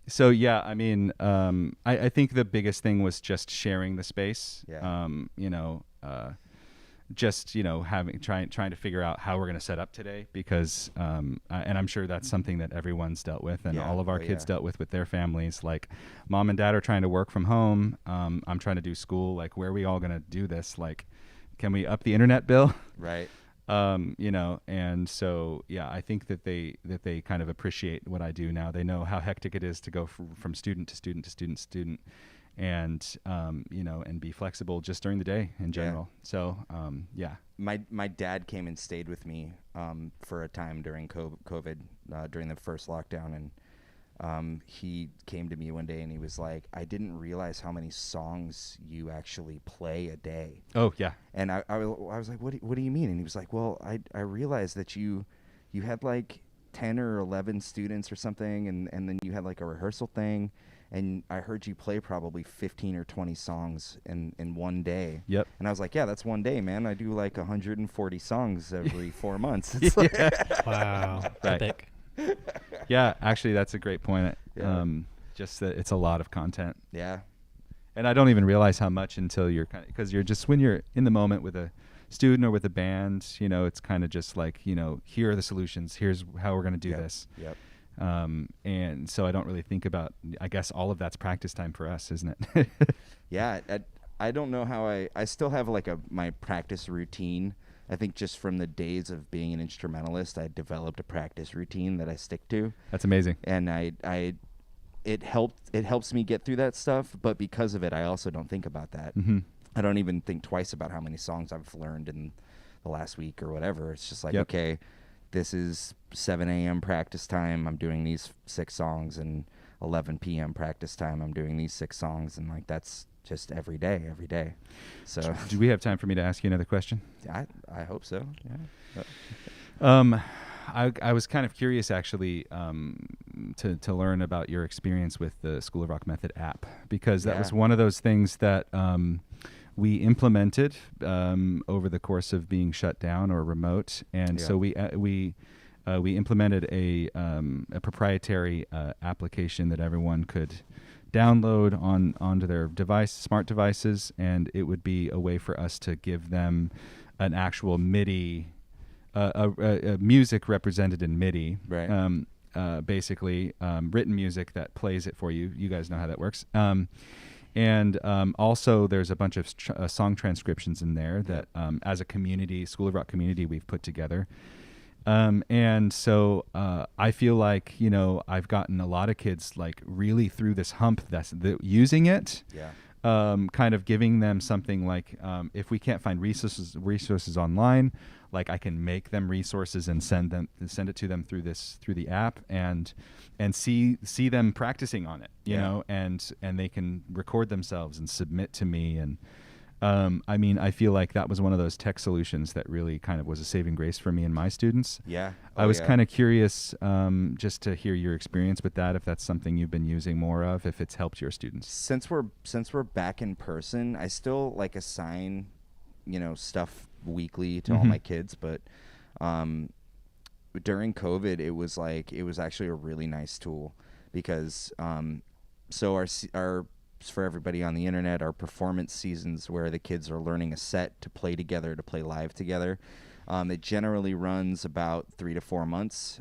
[SPEAKER 2] So yeah, I mean, I think the biggest thing was just sharing the space.
[SPEAKER 3] Yeah.
[SPEAKER 2] Just trying to figure out how we're going to set up today, because and I'm sure that's something that everyone's dealt with, and all of our kids dealt with their families. Like, mom and dad are trying to work from home. I'm trying to do school. Like, where are we all going to do this? Like, can we up the internet bill?
[SPEAKER 3] Right.
[SPEAKER 2] And so yeah, I think that they kind of appreciate what I do now. They know how hectic it is to go from student to student to student to student, and and be flexible just during the day in general. So yeah.
[SPEAKER 3] My dad came and stayed with me for a time during COVID, during the first lockdown, and he came to me one day and he was like, "I didn't realize how many songs you actually play a day."
[SPEAKER 2] Oh yeah.
[SPEAKER 3] And I was like, what do you mean? And he was like, "Well, I realized that you had like 10 or 11 students or something, and then you had like a rehearsal thing, and I heard you play probably 15 or 20 songs in one day."
[SPEAKER 2] Yep.
[SPEAKER 3] And I was like, "Yeah, that's one day, man. I do like 140 songs every 4 months." It's like
[SPEAKER 1] Wow.
[SPEAKER 2] Right.
[SPEAKER 1] Epic.
[SPEAKER 2] Yeah, actually, that's a great point.
[SPEAKER 3] Yeah.
[SPEAKER 2] Just that it's a lot of content,
[SPEAKER 3] yeah.
[SPEAKER 2] and I don't even realize how much until you're because you're just, when you're in the moment with a student or with a band, it's kind of just like, here are the solutions. Here's how we're going to do this.
[SPEAKER 3] Yep.
[SPEAKER 2] And so I don't really think about, I guess all of that's practice time for us, isn't it?
[SPEAKER 3] Yeah. I don't know how I still have like my practice routine. I think just from the days of being an instrumentalist, I developed a practice routine that I stick to.
[SPEAKER 2] That's amazing.
[SPEAKER 3] And it helps me get through that stuff, but because of it, I also don't think about that.
[SPEAKER 2] Mm-hmm.
[SPEAKER 3] I don't even think twice about how many songs I've learned in the last week or whatever. It's just like,
[SPEAKER 2] Yep.
[SPEAKER 3] okay, this is 7 a.m. practice time. I'm doing these 6 songs, and 11 p.m. practice time. I'm doing these 6 songs, and like that's just every day. So
[SPEAKER 2] Do we have time for me to ask you another question?
[SPEAKER 3] I hope so. Yeah.
[SPEAKER 2] I was kind of curious, actually, to learn about your experience with the School of Rock Method app, because that was one of those things that we implemented over the course of being shut down or remote, and so we implemented a proprietary application that everyone could download onto their smart devices, and it would be a way for us to give them an actual MIDI. A music represented in MIDI,
[SPEAKER 3] Right.
[SPEAKER 2] Basically written music that plays it for you. You guys know how that works. And also there's a bunch of song transcriptions in there that as a community, School of Rock community, we've put together. And so I feel like, I've gotten a lot of kids like really through this hump using it.
[SPEAKER 3] Yeah.
[SPEAKER 2] Kind of giving them something like, if we can't find resources online, like I can make them resources and send it to them through the app, and see them practicing on it, you know, and they can record themselves and submit to me. And I feel like that was one of those tech solutions that really kind of was a saving grace for me and my students.
[SPEAKER 3] Yeah.
[SPEAKER 2] I was kind of curious just to hear your experience with that, if that's something you've been using more of, if it's helped your students.
[SPEAKER 3] Since we're back in person, I still like assign, stuff weekly to all my kids, but during COVID, it was actually a really nice tool, because so our for everybody on the internet, our performance seasons where the kids are learning a set to play together, to play live together. It generally runs about 3 to 4 months,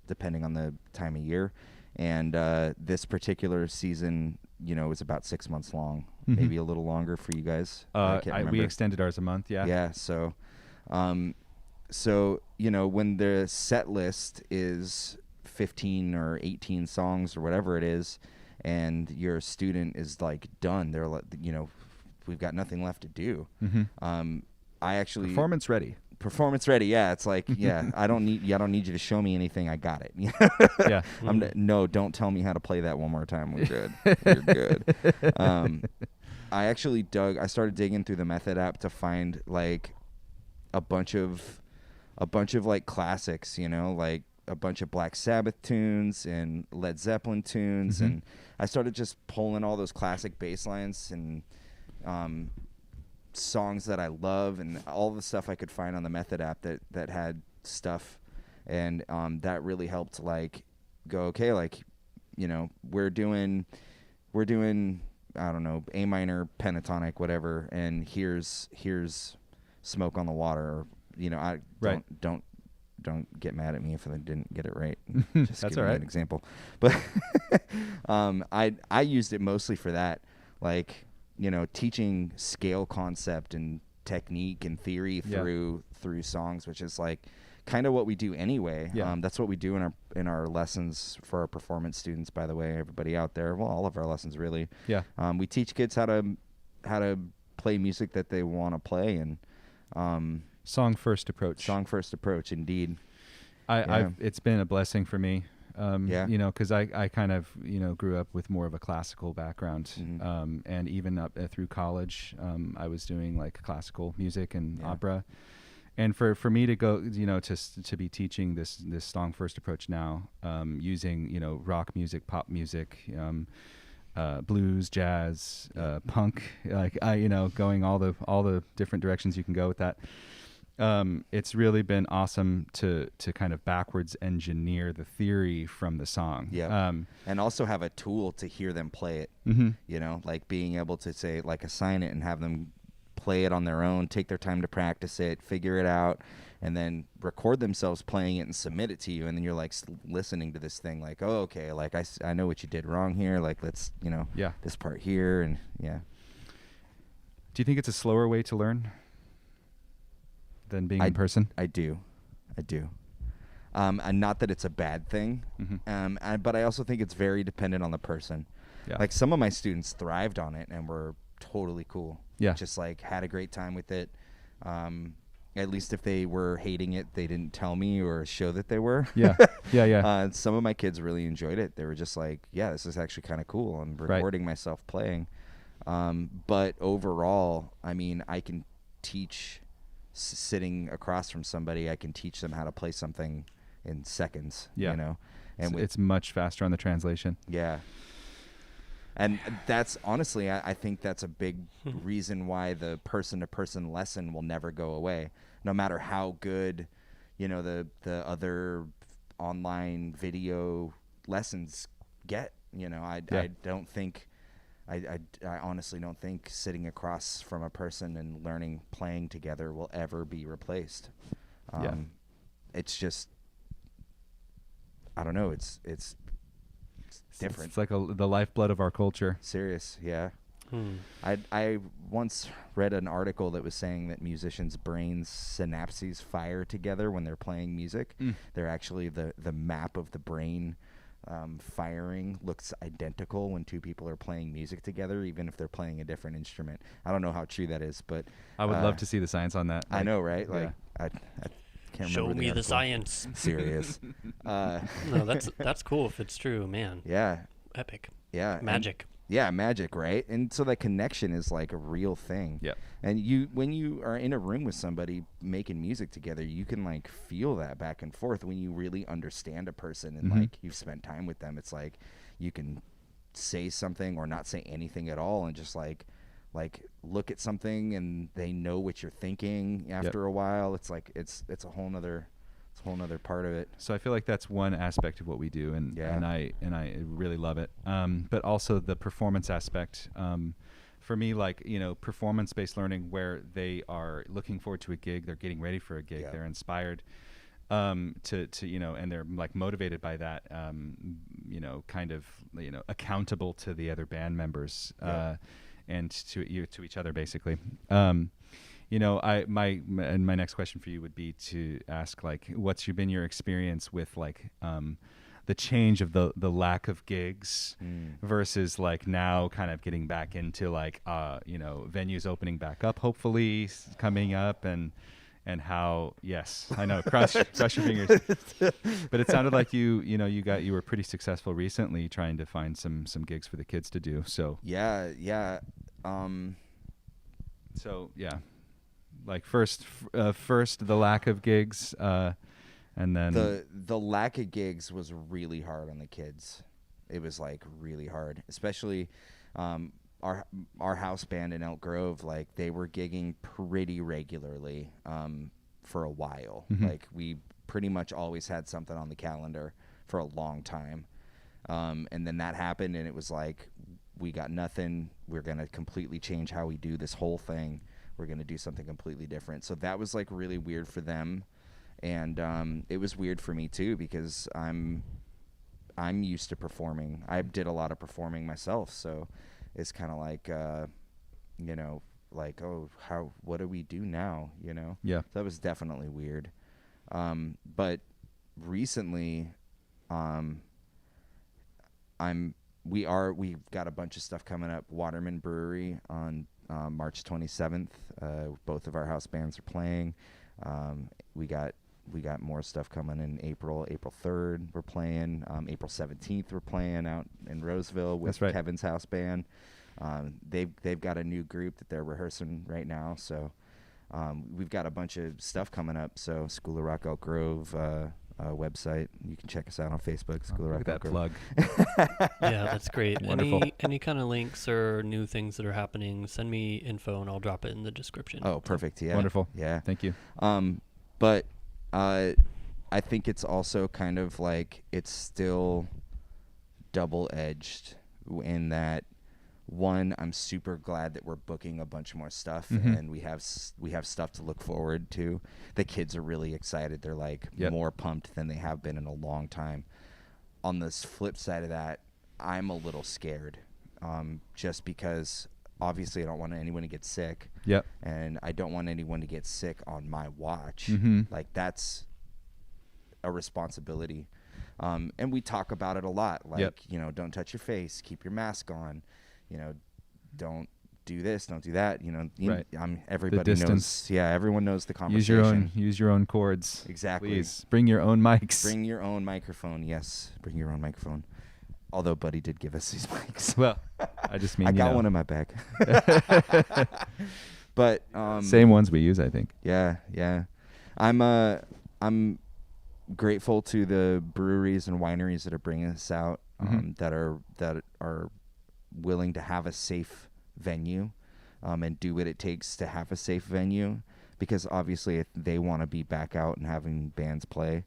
[SPEAKER 3] depending on the time of year. And this particular season, is about 6 months long, maybe a little longer for you guys. I can't remember.
[SPEAKER 2] We extended ours a month, yeah.
[SPEAKER 3] Yeah, so when the set list is 15 or 18 songs or whatever it is, and your student is like done, they're like, we've got nothing left to do. I actually
[SPEAKER 2] Performance ready.
[SPEAKER 3] Yeah, it's like, I don't need you to show me anything. I got it.
[SPEAKER 2] Yeah.
[SPEAKER 3] No, don't tell me how to play that one more time. We're good. You're good. I started digging through the Method app to find like a bunch of like classics, like a bunch of Black Sabbath tunes and Led Zeppelin tunes, and I started just pulling all those classic bass lines and songs that I love, and all the stuff I could find on the Method app that had stuff, and that really helped like go, okay, like, you know, we're doing I don't know, A minor pentatonic, whatever, and here's Smoke on the Water, or, you know, I
[SPEAKER 2] Right.
[SPEAKER 3] don't get mad at me if I didn't get it right. Just
[SPEAKER 2] That's
[SPEAKER 3] giving
[SPEAKER 2] all
[SPEAKER 3] you
[SPEAKER 2] right.
[SPEAKER 3] an example. But I used it mostly for that, like, you know, teaching scale concept and technique and theory
[SPEAKER 2] Yeah.
[SPEAKER 3] through songs, which is like kind of what we do anyway.
[SPEAKER 2] Yeah.
[SPEAKER 3] That's what we do in our lessons for our performance students, by the way, everybody out there. Well, all of our lessons really.
[SPEAKER 2] Yeah.
[SPEAKER 3] We teach kids how to play music that they want to play, and
[SPEAKER 2] Song first approach.
[SPEAKER 3] song first approach, indeed.
[SPEAKER 2] It's been a blessing for me.
[SPEAKER 3] Yeah.
[SPEAKER 2] You know, because I kind of, you know, grew up with more of a classical background,
[SPEAKER 3] Mhm.
[SPEAKER 2] and even up through college, I was doing like classical music and
[SPEAKER 3] Yeah.
[SPEAKER 2] opera. And for me to go, you know, to be teaching this song first approach now, using, you know, rock music, pop music, blues, jazz, punk, like you know, going all the different directions you can go with that. It's really been awesome to kind of backwards engineer the theory from the song.
[SPEAKER 3] Yeah. And also have a tool to hear them play it.
[SPEAKER 2] Mhm.
[SPEAKER 3] You know, like being able to say, like, assign it and have them play it on their own, take their time to practice it, figure it out, and then record themselves playing it and submit it to you. And then you're like listening to this thing like, oh, okay, like I know what you did wrong here. Like, let's, you know,
[SPEAKER 2] Yeah.
[SPEAKER 3] this part here. And yeah.
[SPEAKER 2] Do you think it's a slower way to learn than being in person?
[SPEAKER 3] I do. And not that it's a bad thing,
[SPEAKER 2] Mhm.
[SPEAKER 3] but I also think it's very dependent on the person.
[SPEAKER 2] Yeah.
[SPEAKER 3] Like, some of my students thrived on it and were totally cool.
[SPEAKER 2] Yeah.
[SPEAKER 3] Just like had a great time with it. At least if they were hating it, they didn't tell me or show that they were.
[SPEAKER 2] Yeah. Yeah.
[SPEAKER 3] Some of my kids really enjoyed it. They were just like, yeah, this is actually kind of cool. I'm
[SPEAKER 2] Right.
[SPEAKER 3] recording myself playing. But overall, I mean, I can teach sitting across from somebody. I can teach them how to play something in seconds,
[SPEAKER 2] Yeah.
[SPEAKER 3] you know, and
[SPEAKER 2] It's much faster on the translation.
[SPEAKER 3] yeah. And that's honestly, I think that's a big reason why the person-to-person lesson will never go away, no matter how good, you know, the other online video lessons get. You know, I don't think, I honestly don't think sitting across from a person and learning playing together will ever be replaced.
[SPEAKER 2] Yeah.
[SPEAKER 3] It's just, I don't know. It's different.
[SPEAKER 2] It's like the lifeblood of our culture.
[SPEAKER 3] Serious, yeah.
[SPEAKER 1] Hmm.
[SPEAKER 3] I once read an article that was saying that musicians' brains synapses fire together when they're playing music. They're actually the map of the brain firing looks identical when two people are playing music together, even if they're playing a different instrument. I don't know how true that is, but
[SPEAKER 2] I would love to see the science on that.
[SPEAKER 3] I
[SPEAKER 2] Like,
[SPEAKER 3] know, right? Like,
[SPEAKER 2] yeah.
[SPEAKER 3] I can't
[SPEAKER 1] Show
[SPEAKER 3] remember
[SPEAKER 1] me the
[SPEAKER 3] article.
[SPEAKER 1] science.
[SPEAKER 3] Serious.
[SPEAKER 1] No, that's cool if it's true, man.
[SPEAKER 3] Yeah,
[SPEAKER 1] Epic.
[SPEAKER 3] yeah. and-
[SPEAKER 1] Magic.
[SPEAKER 3] Yeah, magic, right? And so that connection is like a real thing.
[SPEAKER 2] Yeah.
[SPEAKER 3] And when you are in a room with somebody making music together, you can like feel that back and forth when you really understand a person and like you've spent time with them. It's like you can say something or not say anything at all and just like look at something and they know what you're thinking after a while. It's like it's a whole nother part of it.
[SPEAKER 2] So I feel like that's one aspect of what we do, and
[SPEAKER 3] Yeah.
[SPEAKER 2] and I really love it. But also the performance aspect. For me, like, you know, performance-based learning, where they are looking forward to a gig, they're getting ready for a gig,
[SPEAKER 3] Yeah.
[SPEAKER 2] they're inspired to you know, and they're like motivated by that. You know, kind of, you know, accountable to the other band members and to each other, basically. You know, my next question for you would be to ask, like, what's been your experience with like the change of the lack of gigs versus like now kind of getting back into like you know, venues opening back up, hopefully coming up, and how, yes, I know, cross your fingers, but it sounded like you were pretty successful recently trying to find some gigs for the kids to do. So
[SPEAKER 3] Yeah.
[SPEAKER 2] So yeah, like first the lack of gigs, and then
[SPEAKER 3] The lack of gigs was really hard on the kids. It was like really hard, especially our house band in Elk Grove. Like they were gigging pretty regularly for a while.
[SPEAKER 2] Mhm.
[SPEAKER 3] Like we pretty much always had something on the calendar for a long time. And then that happened, and it was like, we got nothing. We're going to completely change how we do this whole thing. We're going to do something completely different. So that was like really weird for them. And it was weird for me too, because I'm used to performing. I did a lot of performing myself. So it's kind of like, you know, like, oh, what do we do now? You know?
[SPEAKER 2] Yeah.
[SPEAKER 3] So that was definitely weird. But recently, we've got a bunch of stuff coming up. Waterman Brewery on March 27th. Both of our house bands are playing. We got more stuff coming in April. April 3rd we're playing. April 17th we're playing out in Roseville with
[SPEAKER 2] That's right.
[SPEAKER 3] Kevin's house band. They've got a new group that they're rehearsing right now. So we've got a bunch of stuff coming up. So School of Rock Elk Grove website. You can check us out on Facebook. School of
[SPEAKER 2] Look
[SPEAKER 3] Rock
[SPEAKER 2] at that
[SPEAKER 3] Elk Grove.
[SPEAKER 2] plug.
[SPEAKER 1] Yeah, that's great.
[SPEAKER 2] Wonderful.
[SPEAKER 1] Any kind of links or new things that are happening, send me info and I'll drop it in the description.
[SPEAKER 3] Oh, perfect. Yeah.
[SPEAKER 2] Wonderful.
[SPEAKER 3] Yeah.
[SPEAKER 2] Thank you.
[SPEAKER 3] But I think it's also kind of like, it's still double-edged in that, one, I'm super glad that we're booking a bunch more stuff,
[SPEAKER 2] Mhm.
[SPEAKER 3] and we have stuff to look forward to. The kids are really excited. They're like
[SPEAKER 2] Yep.
[SPEAKER 3] more pumped than they have been in a long time. On this flip side of that, I'm a little scared, just because obviously I don't want anyone to get sick.
[SPEAKER 2] Yep.
[SPEAKER 3] And I don't want anyone to get sick on my watch.
[SPEAKER 2] Mhm.
[SPEAKER 3] Like, that's a responsibility. And we talk about it a lot. Like,
[SPEAKER 2] Yep.
[SPEAKER 3] you know, don't touch your face, keep your mask on, you know, don't do this, don't do that. You know,
[SPEAKER 2] Right.
[SPEAKER 3] everybody knows.
[SPEAKER 2] distance.
[SPEAKER 3] Yeah, everyone knows the conversation.
[SPEAKER 2] Use your own cords.
[SPEAKER 3] Exactly.
[SPEAKER 2] Please bring your own mics.
[SPEAKER 3] Bring your own microphone. Yes, bring your own microphone. Although Buddy did give us these mics.
[SPEAKER 2] Well, I just mean
[SPEAKER 3] I
[SPEAKER 2] you
[SPEAKER 3] got
[SPEAKER 2] know.
[SPEAKER 3] one in my bag. But
[SPEAKER 2] Same ones we use, I think.
[SPEAKER 3] Yeah, yeah. I'm grateful to the breweries and wineries that are bringing us out,
[SPEAKER 2] Mhm.
[SPEAKER 3] that are willing to have a safe venue, and do what it takes to have a safe venue, because obviously if they want to be back out and having bands play.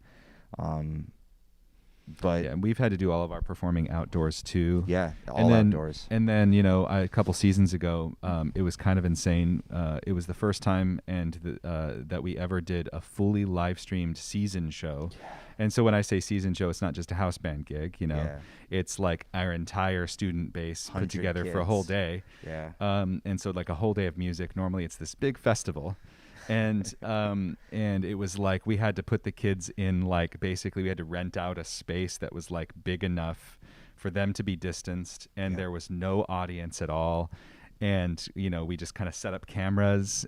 [SPEAKER 3] But
[SPEAKER 2] Yeah, and we've had to do all of our performing outdoors too.
[SPEAKER 3] yeah, all
[SPEAKER 2] then,
[SPEAKER 3] outdoors.
[SPEAKER 2] And then, you know, a couple seasons ago, it was kind of insane. It was the first time that we ever did a fully live streamed season show. Yeah. And so when I say season show, it's not just a house band gig, you know.
[SPEAKER 3] Yeah.
[SPEAKER 2] It's like our entire student base put
[SPEAKER 3] 100
[SPEAKER 2] together for a whole
[SPEAKER 3] kids.
[SPEAKER 2] day.
[SPEAKER 3] Yeah.
[SPEAKER 2] And so like a whole day of music. Normally it's this big festival. And it was like we had to put the kids in, like, basically we had to rent out a space that was like big enough for them to be distanced, and
[SPEAKER 3] Yeah.
[SPEAKER 2] there was no audience at all. And, you know, we just kind of set up cameras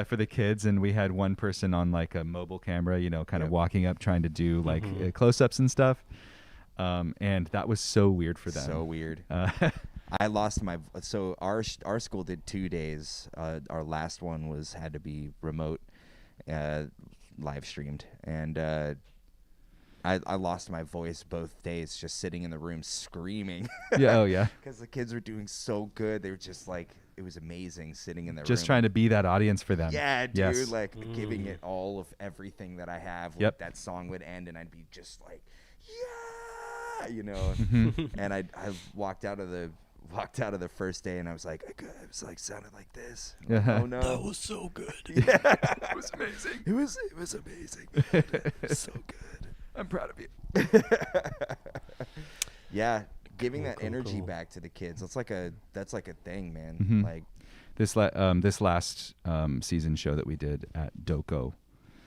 [SPEAKER 2] for the kids, and we had one person on like a mobile camera, you know, kind of
[SPEAKER 3] Yep.
[SPEAKER 2] walking up trying to do like
[SPEAKER 1] Mhm.
[SPEAKER 2] close-ups and stuff. And that was so weird for them.
[SPEAKER 3] So weird. I lost my so our school did 2 days. Our last one had to be remote, live streamed, and I lost my voice both days just sitting in the room screaming
[SPEAKER 2] Yeah. Oh yeah.
[SPEAKER 3] because the kids were doing so good. They were just like, it was amazing sitting in their
[SPEAKER 2] Just
[SPEAKER 3] room.
[SPEAKER 2] trying to be that audience for them.
[SPEAKER 3] Yeah, dude,
[SPEAKER 2] Yes.
[SPEAKER 3] like giving
[SPEAKER 1] Mm.
[SPEAKER 3] it all of everything that I have. Like,
[SPEAKER 2] Yep.
[SPEAKER 3] that song would end and I'd be just like, yeah, you know.
[SPEAKER 2] Mhm.
[SPEAKER 3] And I walked out of the first day and I was like, it was like sounded like this. I'm like,
[SPEAKER 2] Yeah.
[SPEAKER 3] oh no.
[SPEAKER 1] That was so good.
[SPEAKER 3] Yeah.
[SPEAKER 2] It was amazing.
[SPEAKER 3] It was amazing. So good.
[SPEAKER 2] I'm proud of you.
[SPEAKER 3] Yeah, giving
[SPEAKER 1] Cool,
[SPEAKER 3] that
[SPEAKER 1] cool,
[SPEAKER 3] energy
[SPEAKER 1] cool.
[SPEAKER 3] back to the kids. That's like a thing, man.
[SPEAKER 2] Mhm.
[SPEAKER 3] Like,
[SPEAKER 2] This last season show that we did at Doko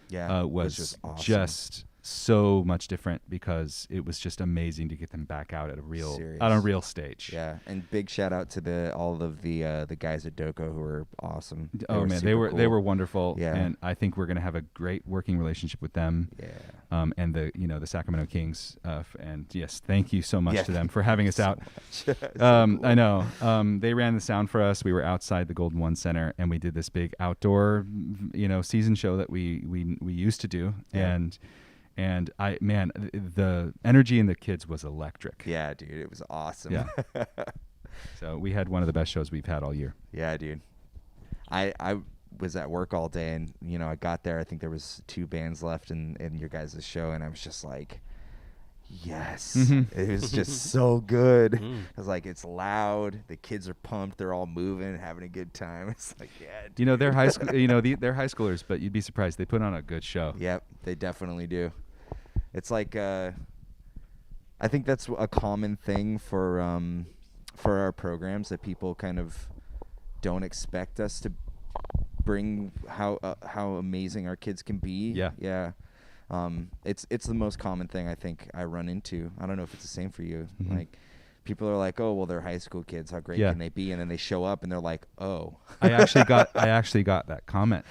[SPEAKER 3] yeah,
[SPEAKER 2] was
[SPEAKER 3] just awesome.
[SPEAKER 2] just so much different, because it was just amazing to get them back out at a real stage.
[SPEAKER 3] Yeah, and big shout out to all of the guys at Doko who are awesome.
[SPEAKER 2] Oh man, they
[SPEAKER 3] super
[SPEAKER 2] were
[SPEAKER 3] cool.
[SPEAKER 2] wonderful.
[SPEAKER 3] Yeah.
[SPEAKER 2] And I think we're gonna have a great working relationship with them.
[SPEAKER 3] Yeah.
[SPEAKER 2] And the Sacramento Kings. And yes, thank you so much
[SPEAKER 3] Yeah.
[SPEAKER 2] to them for having us
[SPEAKER 3] So
[SPEAKER 2] out.
[SPEAKER 3] much. So cool.
[SPEAKER 2] I know. They ran the sound for us. We were outside the Golden One Center, and we did this big outdoor, season show that we used to do.
[SPEAKER 3] Yeah.
[SPEAKER 2] And the energy in the kids was electric.
[SPEAKER 3] Yeah, dude, it was awesome.
[SPEAKER 2] Yeah. So we had one of the best shows we've had all year.
[SPEAKER 3] Yeah, dude. I was at work all day, and I got there. I think there was 2 bands left in your guys' show, and I was just like, yes. It was just so good. I was like, it's loud, the kids are pumped, they're all moving, having a good time. It's like, yeah, dude.
[SPEAKER 2] They're high school. They're high schoolers, but you'd be surprised they put on a good show.
[SPEAKER 3] Yep, they definitely do. It's like I think that's a common thing for our programs, that people kind of don't expect us to bring how amazing our kids can be.
[SPEAKER 2] Yeah.
[SPEAKER 3] It's the most common thing I think I run into. I don't know if it's the same for you.
[SPEAKER 2] Mm-hmm.
[SPEAKER 3] Like, people are like, oh, well, they're high school kids, how great
[SPEAKER 2] Yeah.
[SPEAKER 3] can they be? And then they show up and they're like, oh.
[SPEAKER 2] I actually got that comment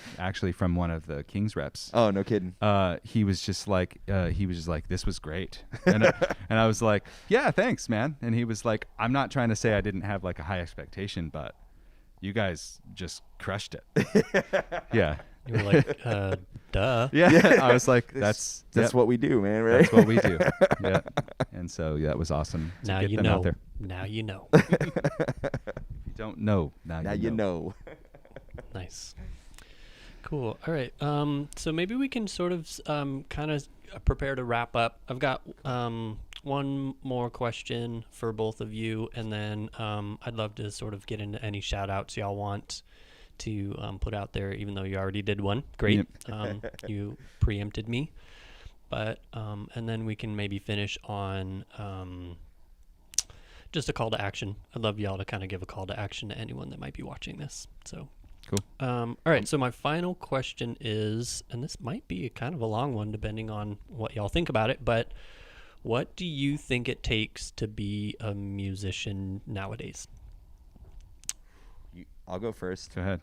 [SPEAKER 2] from one of the Kings reps.
[SPEAKER 3] Oh, no kidding.
[SPEAKER 2] He was just like, this was great. And I was like, yeah, thanks, man. And he was like, I'm not trying to say I didn't have like a high expectation, but you guys just crushed it. Yeah.
[SPEAKER 1] You were like, duh.
[SPEAKER 2] Yeah. I was like,
[SPEAKER 3] That's
[SPEAKER 2] yep,
[SPEAKER 3] what we do, man, right?
[SPEAKER 2] that's what we do. Yeah. And so, yeah, it was awesome to
[SPEAKER 1] Now
[SPEAKER 2] get
[SPEAKER 1] you
[SPEAKER 2] them
[SPEAKER 1] know.
[SPEAKER 2] out there.
[SPEAKER 1] Now you know.
[SPEAKER 2] If you don't know,
[SPEAKER 3] Now you know.
[SPEAKER 1] Nice. Cool. All right. So maybe we can sort of kind of prepare to wrap up. I've got one more question for both of you, and then I'd love to sort of get into any shout outs y'all want to put out there, even though you already did one. Great.
[SPEAKER 2] Yep.
[SPEAKER 1] You preempted me. But and then we can maybe finish on just a call to action. I'd love y'all to kind of give a call to action to anyone that might be watching this. So
[SPEAKER 2] Cool.
[SPEAKER 1] all right, so my final question is, and this might be kind of a long one depending on what y'all think about it, but what do you think it takes to be a musician nowadays?
[SPEAKER 3] I'll go first.
[SPEAKER 2] Go ahead.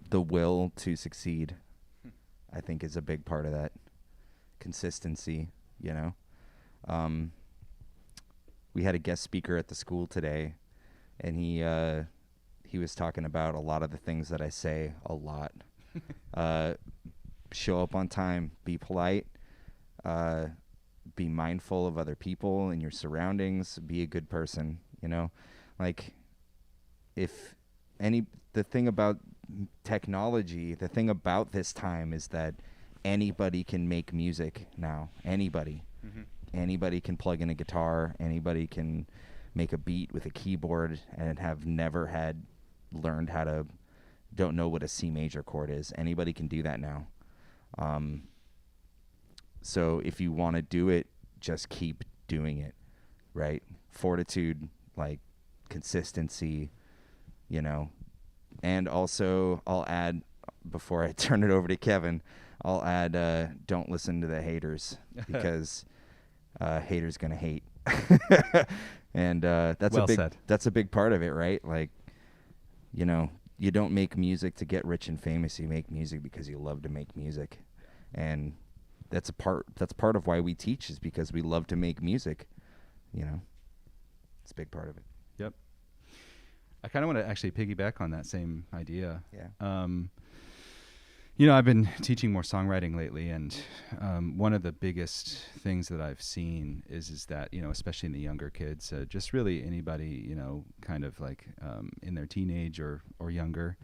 [SPEAKER 3] The will to succeed, I think, is a big part of that. Consistency, we had a guest speaker at the school today, and he was talking about a lot of the things that I say a lot. Show up on time, be polite, be mindful of other people and your surroundings, be a good person, like, the thing about technology, the thing about this time is that anybody can make music now. Anybody. Anybody can plug in a guitar. Anybody can make a beat with a keyboard and have never learned don't know what a C major chord is. Anybody can do that now. So if you want to do it, just keep doing it, right? Fortitude, like consistency, and also I'll add, before I turn it over to Kevin, I'll add, don't listen to the haters, because haters gonna hate. And that's
[SPEAKER 2] Well said.
[SPEAKER 3] that's a big part of it, right? Like, you don't make music to get rich and famous. You make music because you love to make music. And that's part of why we teach, is because we love to make music. It's a big part of it.
[SPEAKER 2] Yep. I kind of want to actually piggyback on that same idea.
[SPEAKER 3] Yeah.
[SPEAKER 2] I've been teaching more songwriting lately, and one of the biggest things that I've seen is that, especially in the younger kids, just really anybody, kind of like in their teenage or younger,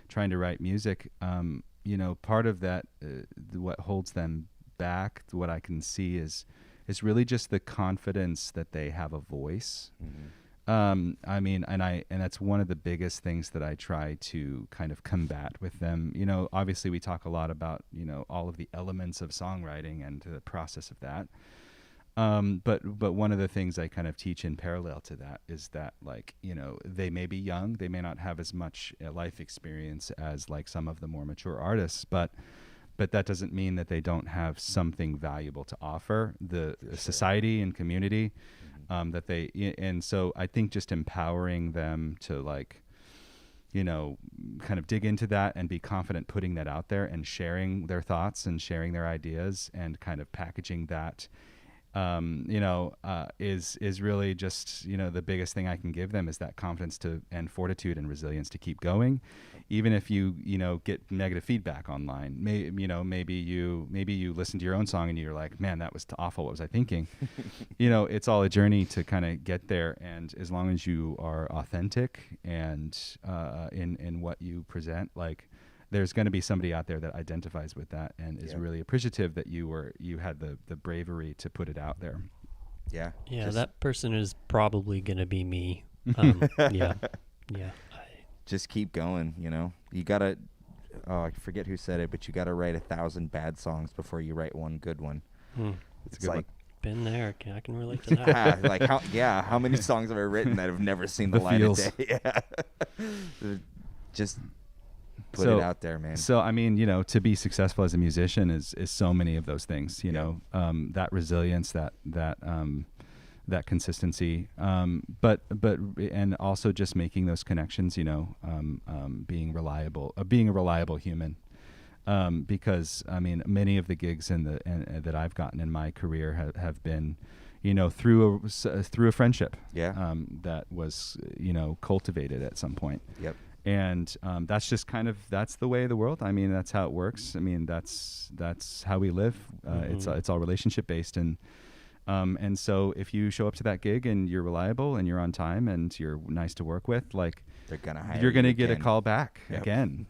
[SPEAKER 2] trying to write music, part of that, what holds them back, what I can see is really just the confidence that they have a voice.
[SPEAKER 3] Mm-hmm.
[SPEAKER 2] And that's one of the biggest things that I try to kind of combat with them. Obviously we talk a lot about, all of the elements of songwriting and the process of that. But one of the things I kind of teach in parallel to that is that, like, they may be young, they may not have as much life experience as like some of the more mature artists, but that doesn't mean that they don't have something valuable to offer the society and community. And so I think just empowering them to, like, kind of dig into that and be confident putting that out there and sharing their thoughts and sharing their ideas and kind of packaging that is really just, the biggest thing I can give them is that confidence to and fortitude and resilience to keep going, even if you get negative feedback online. Maybe you listen to your own song and you're like, man, that was awful. What was I thinking? It's all a journey to kind of get there. And as long as you are authentic and in what you present, like, there's going to be somebody out there that identifies with that and is really appreciative that you had the bravery to put it out there.
[SPEAKER 3] Yeah.
[SPEAKER 1] Yeah, that person is probably going to be me. Yeah.
[SPEAKER 3] Just keep going, You got to, I forget who said it, but you got to write 1,000 bad songs before you write one good one.
[SPEAKER 2] It's
[SPEAKER 3] It's like,
[SPEAKER 1] Been there. I can relate to that.
[SPEAKER 3] like how many songs have I written that have never seen the light of day? Yeah. Just put it out there, man.
[SPEAKER 2] So, I mean, to be successful as a musician is so many of those things, that resilience, that consistency, but and also just making those connections, being reliable, being a reliable human. Because I mean, many of the gigs that I've gotten in my career have been, through a friendship, that was, cultivated at some point.
[SPEAKER 3] Yep.
[SPEAKER 2] And that's just that's the way of the world. I mean, that's how it works. I mean, that's how we live. It's all relationship based, and so if you show up to that gig and you're reliable and you're on time and you're nice to work with, like,
[SPEAKER 3] they're gonna hire
[SPEAKER 2] you're gonna
[SPEAKER 3] you
[SPEAKER 2] get a
[SPEAKER 3] again.
[SPEAKER 2] call back
[SPEAKER 3] Yep.
[SPEAKER 2] again.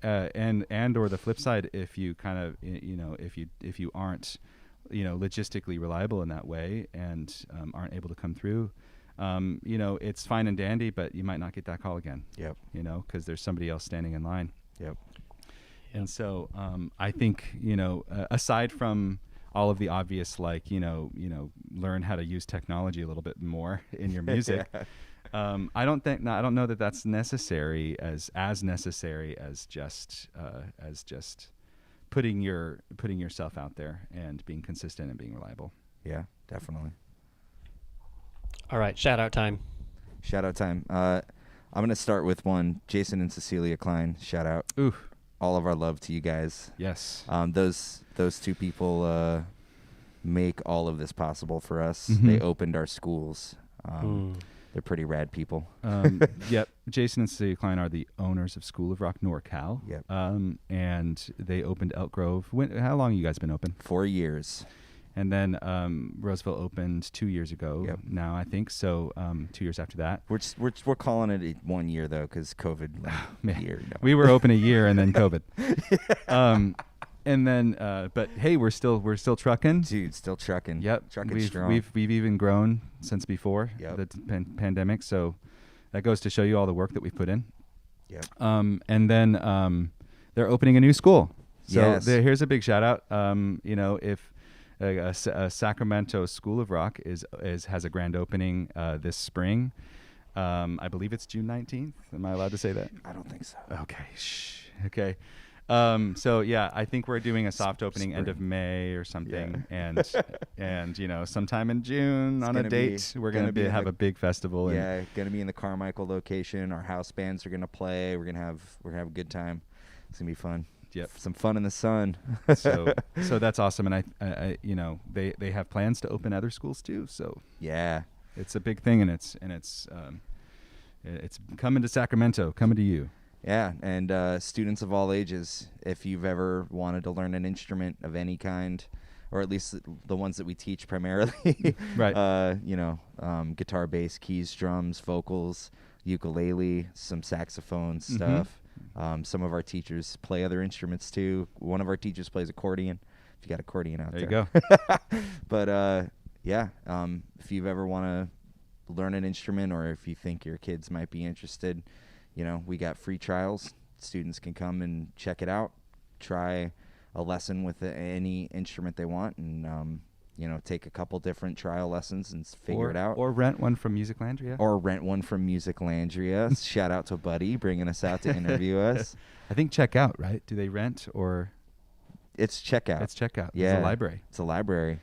[SPEAKER 2] And or the flip side, if you if you aren't logistically reliable in that way and aren't able to come through. It's fine and dandy, but you might not get that call again.
[SPEAKER 3] Yep.
[SPEAKER 2] Because there's somebody else standing in line.
[SPEAKER 3] Yep.
[SPEAKER 2] And so I think, aside from all of the obvious, like, learn how to use technology a little bit more in your music. I don't know that that's necessary as necessary as just putting yourself out there and being consistent and being reliable.
[SPEAKER 3] Yeah, definitely.
[SPEAKER 1] All right, shout out time.
[SPEAKER 3] Shout out time. I'm going to start with one. Jason and Cecilia Klein, shout out.
[SPEAKER 2] Ooh.
[SPEAKER 3] All of our love to you guys.
[SPEAKER 2] Yes.
[SPEAKER 3] Those two people make all of this possible for us.
[SPEAKER 2] Mhm.
[SPEAKER 3] They opened our schools. They're pretty rad people.
[SPEAKER 2] Yep. Jason and Cecilia Klein are the owners of School of Rock NorCal.
[SPEAKER 3] Yep.
[SPEAKER 2] And they opened Elk Grove. How long have you guys been open?
[SPEAKER 3] 4 years.
[SPEAKER 2] And then Roseville opened 2 years ago.
[SPEAKER 3] Yep.
[SPEAKER 2] Now, I think so. 2 years after that.
[SPEAKER 3] We're calling it 1 year though, because COVID.
[SPEAKER 2] Man.
[SPEAKER 3] Year. No.
[SPEAKER 2] We were open a year and then COVID. And then, but hey, we're still trucking.
[SPEAKER 3] Dude, still trucking.
[SPEAKER 2] Yep.
[SPEAKER 3] Trucking strong.
[SPEAKER 2] We've even grown since before
[SPEAKER 3] Yep.
[SPEAKER 2] the pandemic. So that goes to show you all the work that we've put in.
[SPEAKER 3] Yep.
[SPEAKER 2] And then they're opening a new school. So
[SPEAKER 3] Yes.
[SPEAKER 2] here's a big shout out. If a Sacramento School of Rock has a grand opening this spring. I believe it's June 19th. Am I allowed to say that?
[SPEAKER 3] I don't think so.
[SPEAKER 2] Okay. Shh. Okay. So yeah, I think we're doing a soft opening end of
[SPEAKER 3] Spring.
[SPEAKER 2] May or something,
[SPEAKER 3] Yeah.
[SPEAKER 2] and sometime in June
[SPEAKER 3] It's
[SPEAKER 2] on a
[SPEAKER 3] gonna
[SPEAKER 2] date
[SPEAKER 3] be-
[SPEAKER 2] we're
[SPEAKER 3] gonna
[SPEAKER 2] gonna
[SPEAKER 3] be in
[SPEAKER 2] have
[SPEAKER 3] the-
[SPEAKER 2] a big festival. And
[SPEAKER 3] Yeah, gonna be in the Carmichael location. Our house bands are gonna play. We're gonna have a good time. It's gonna be fun.
[SPEAKER 2] Yep.
[SPEAKER 3] Some fun in the sun.
[SPEAKER 2] so that's awesome, and I they have plans to open other schools too. So
[SPEAKER 3] Yeah.
[SPEAKER 2] it's a big thing, and it's coming to Sacramento, coming to you.
[SPEAKER 3] Yeah, and students of all ages, if you've ever wanted to learn an instrument of any kind, or at least the ones that we teach primarily,
[SPEAKER 2] Right.
[SPEAKER 3] Guitar, bass, keys, drums, vocals, ukulele, some saxophone
[SPEAKER 2] Mm-hmm.
[SPEAKER 3] stuff. Some of our teachers play other instruments too. One of our teachers plays accordion. If you got accordion out
[SPEAKER 2] There
[SPEAKER 3] there.
[SPEAKER 2] you go.
[SPEAKER 3] But if you've ever want to learn an instrument, or if you think your kids might be interested, we got free trials. Students can come and check it out, try a lesson with any instrument they want, and take a couple different trial lessons and figure it out.
[SPEAKER 2] Or rent one from Music Landria.
[SPEAKER 3] Or rent one from Music Landria. Shout out to Buddy bringing us out to interview us.
[SPEAKER 2] I think check out, right? Do they rent or
[SPEAKER 3] It's checkout.
[SPEAKER 2] it's check out?
[SPEAKER 3] Yeah.
[SPEAKER 2] It's a library.
[SPEAKER 3] It's a library.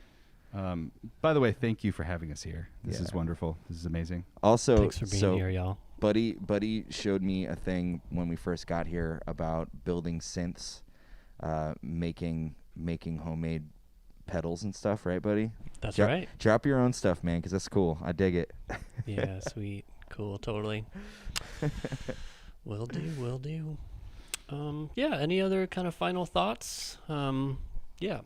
[SPEAKER 2] By the way, thank you for having us here. This is
[SPEAKER 3] Yeah.
[SPEAKER 2] wonderful. This is amazing.
[SPEAKER 3] Also,
[SPEAKER 1] Thanks for being here, y'all.
[SPEAKER 3] Buddy showed me a thing when we first got here about building synths, making homemade pedals and stuff, right, buddy?
[SPEAKER 1] That's
[SPEAKER 3] Dro-
[SPEAKER 1] right.
[SPEAKER 3] Drop your own stuff, man, because that's cool. I dig it.
[SPEAKER 1] Yeah, sweet. Cool, totally. Will do, will do. Yeah, any other kind of final thoughts? Yeah.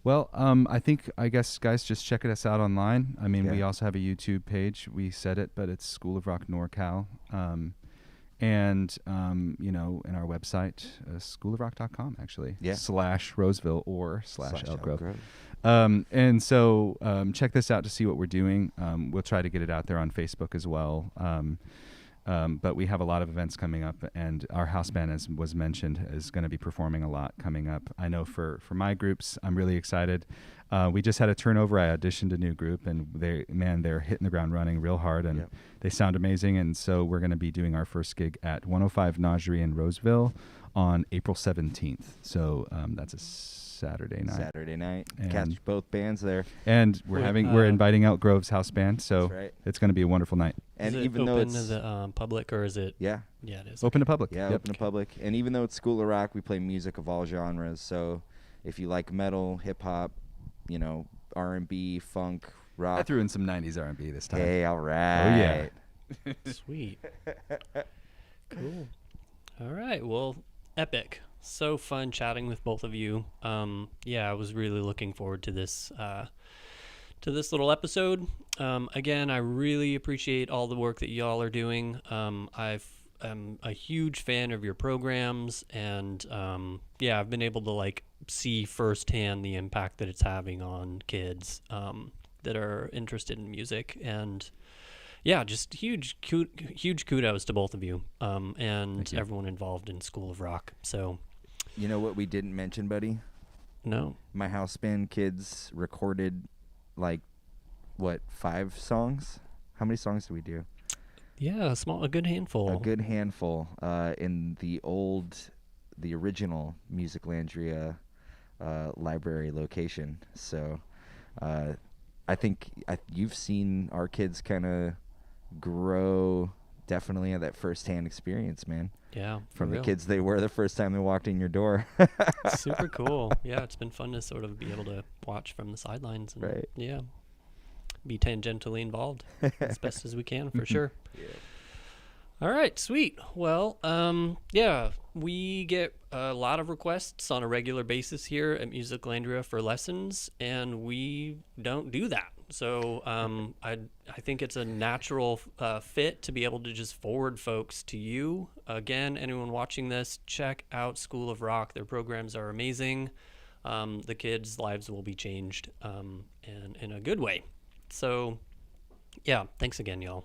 [SPEAKER 2] Well, I guess, guys, just check us out online. I mean, we
[SPEAKER 3] Yeah.
[SPEAKER 2] also have a YouTube page. We said it, but it's School of Rock NorCal. And, in our website, schoolofrock.com, actually.
[SPEAKER 3] Yeah.
[SPEAKER 2] /Roseville or /Elk
[SPEAKER 3] Elk
[SPEAKER 2] Grove.
[SPEAKER 3] Grove.
[SPEAKER 2] And so check this out to see what we're doing. We'll try to get it out there on Facebook as well. But we have a lot of events coming up, and our house band, as was mentioned, is going to be performing a lot coming up. I know for my groups, I'm really excited. We just had a turnover. I auditioned a new group, and they're hitting the ground running real hard, and
[SPEAKER 3] Yep.
[SPEAKER 2] they sound amazing. And so we're going to be doing our first gig at 105 Naughery in Roseville on April 17th. So that's a Saturday night.
[SPEAKER 3] Catch
[SPEAKER 2] And-
[SPEAKER 3] both bands there.
[SPEAKER 2] And we're inviting Elk Grove's house band, so
[SPEAKER 3] That's right.
[SPEAKER 2] it's going to be a wonderful night.
[SPEAKER 3] And
[SPEAKER 1] is it
[SPEAKER 3] even though
[SPEAKER 1] open
[SPEAKER 3] it's
[SPEAKER 1] to the public, or is it?
[SPEAKER 3] yeah,
[SPEAKER 1] Yeah, it is.
[SPEAKER 2] Open to public.
[SPEAKER 3] yeah,
[SPEAKER 2] Yep.
[SPEAKER 3] open to public. And even though it's School of Rock, we play music of all genres. So if you like metal, hip hop, R&B, funk, rock.
[SPEAKER 2] I threw in some 90s R&B this time.
[SPEAKER 3] Hey, all right.
[SPEAKER 2] yeah.
[SPEAKER 1] Sweet. Cool. All right. Well, epic. So fun chatting with both of you. Yeah, I was really looking forward to this little episode. Again, I really appreciate all the work that y'all are doing. I'm a huge fan of your programs, and yeah, I've been able to see firsthand the impact that it's having on kids that are interested in music. And yeah, just huge kudos to both of you and
[SPEAKER 2] Thank you.
[SPEAKER 1] everyone involved in School of Rock. So,
[SPEAKER 3] You know what we didn't mention, buddy?
[SPEAKER 1] no.
[SPEAKER 3] My house band kids recorded 5 songs? How many songs did we do?
[SPEAKER 1] Yeah, a good handful.
[SPEAKER 3] A good handful in the original Musiclandria library location. So I think you've seen our kids kind of grow, definitely at that first-hand experience, man.
[SPEAKER 1] Yeah, for
[SPEAKER 3] From the
[SPEAKER 1] real.
[SPEAKER 3] kids they were the first time they walked in your door.
[SPEAKER 1] Super cool. Yeah, it's been fun to sort of be able to watch from the sidelines and
[SPEAKER 3] Right.
[SPEAKER 1] yeah, be tangentially involved as best as we can, for sure. All right, sweet. Well, yeah, we get a lot of requests on a regular basis here at Musiclandria for lessons, and we don't do that. So I think it's a natural fit to be able to just forward folks to you. Again, anyone watching this, check out School of Rock. Their programs are amazing. The kids' lives will be changed, and in a good way. So, yeah, thanks again, y'all.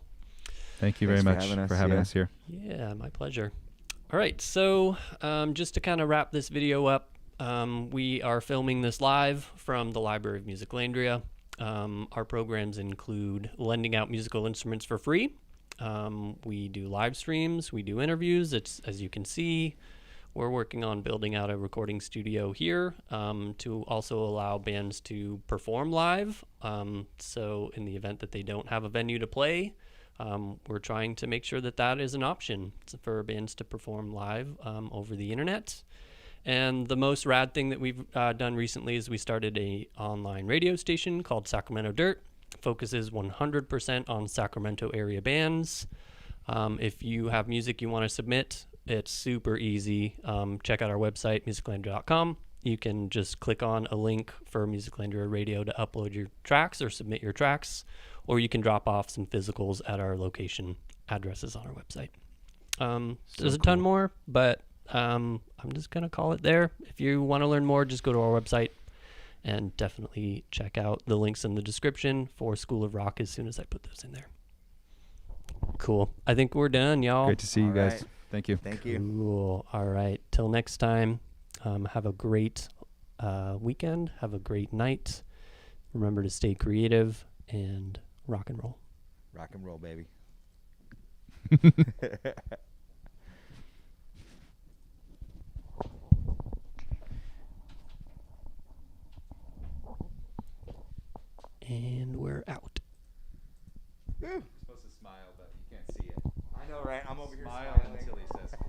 [SPEAKER 2] Thank you very
[SPEAKER 3] Thanks
[SPEAKER 2] much
[SPEAKER 3] for having us, yeah.
[SPEAKER 2] us here.
[SPEAKER 1] Yeah, my pleasure. All right, so just to kind of wrap this video up, we are filming this live from the Library of Musiclandria. Our programs include lending out musical instruments for free. We do live streams, we do interviews. It's, as you can see, we're working on building out a recording studio here to also allow bands to perform live. So in the event that they don't have a venue to play, we're trying to make sure that that is an option for bands to perform live over the internet. And the most rad thing that we've done recently is we started a online radio station called Sacramento Dirt. It focuses 100% on Sacramento area bands. If you have music you want to submit, it's super easy. Check out our website, musiclandria.com. You can just click on a link for Musiclandria Radio to upload your tracks or submit your tracks, or you can drop off some physicals at our location addresses on our website. There's a ton more, but I'm just going to call it there. If you want to learn more, just go to our website and definitely check out the links in the description for School of Rock as soon as I put those in there. Cool. I think we're done, y'all.
[SPEAKER 2] Great to see you
[SPEAKER 3] All
[SPEAKER 2] guys.
[SPEAKER 3] right.
[SPEAKER 2] Thank you.
[SPEAKER 3] Thank you.
[SPEAKER 1] Cool. All right. Till next time, have a great weekend. Have a great night. Remember to stay creative and rock and roll.
[SPEAKER 3] Rock and roll, baby.
[SPEAKER 1] And we're out.
[SPEAKER 2] Supposed to smile, but you can't see it.
[SPEAKER 3] I know, right? I'm over here
[SPEAKER 2] Smile
[SPEAKER 3] smiling.
[SPEAKER 2] until he says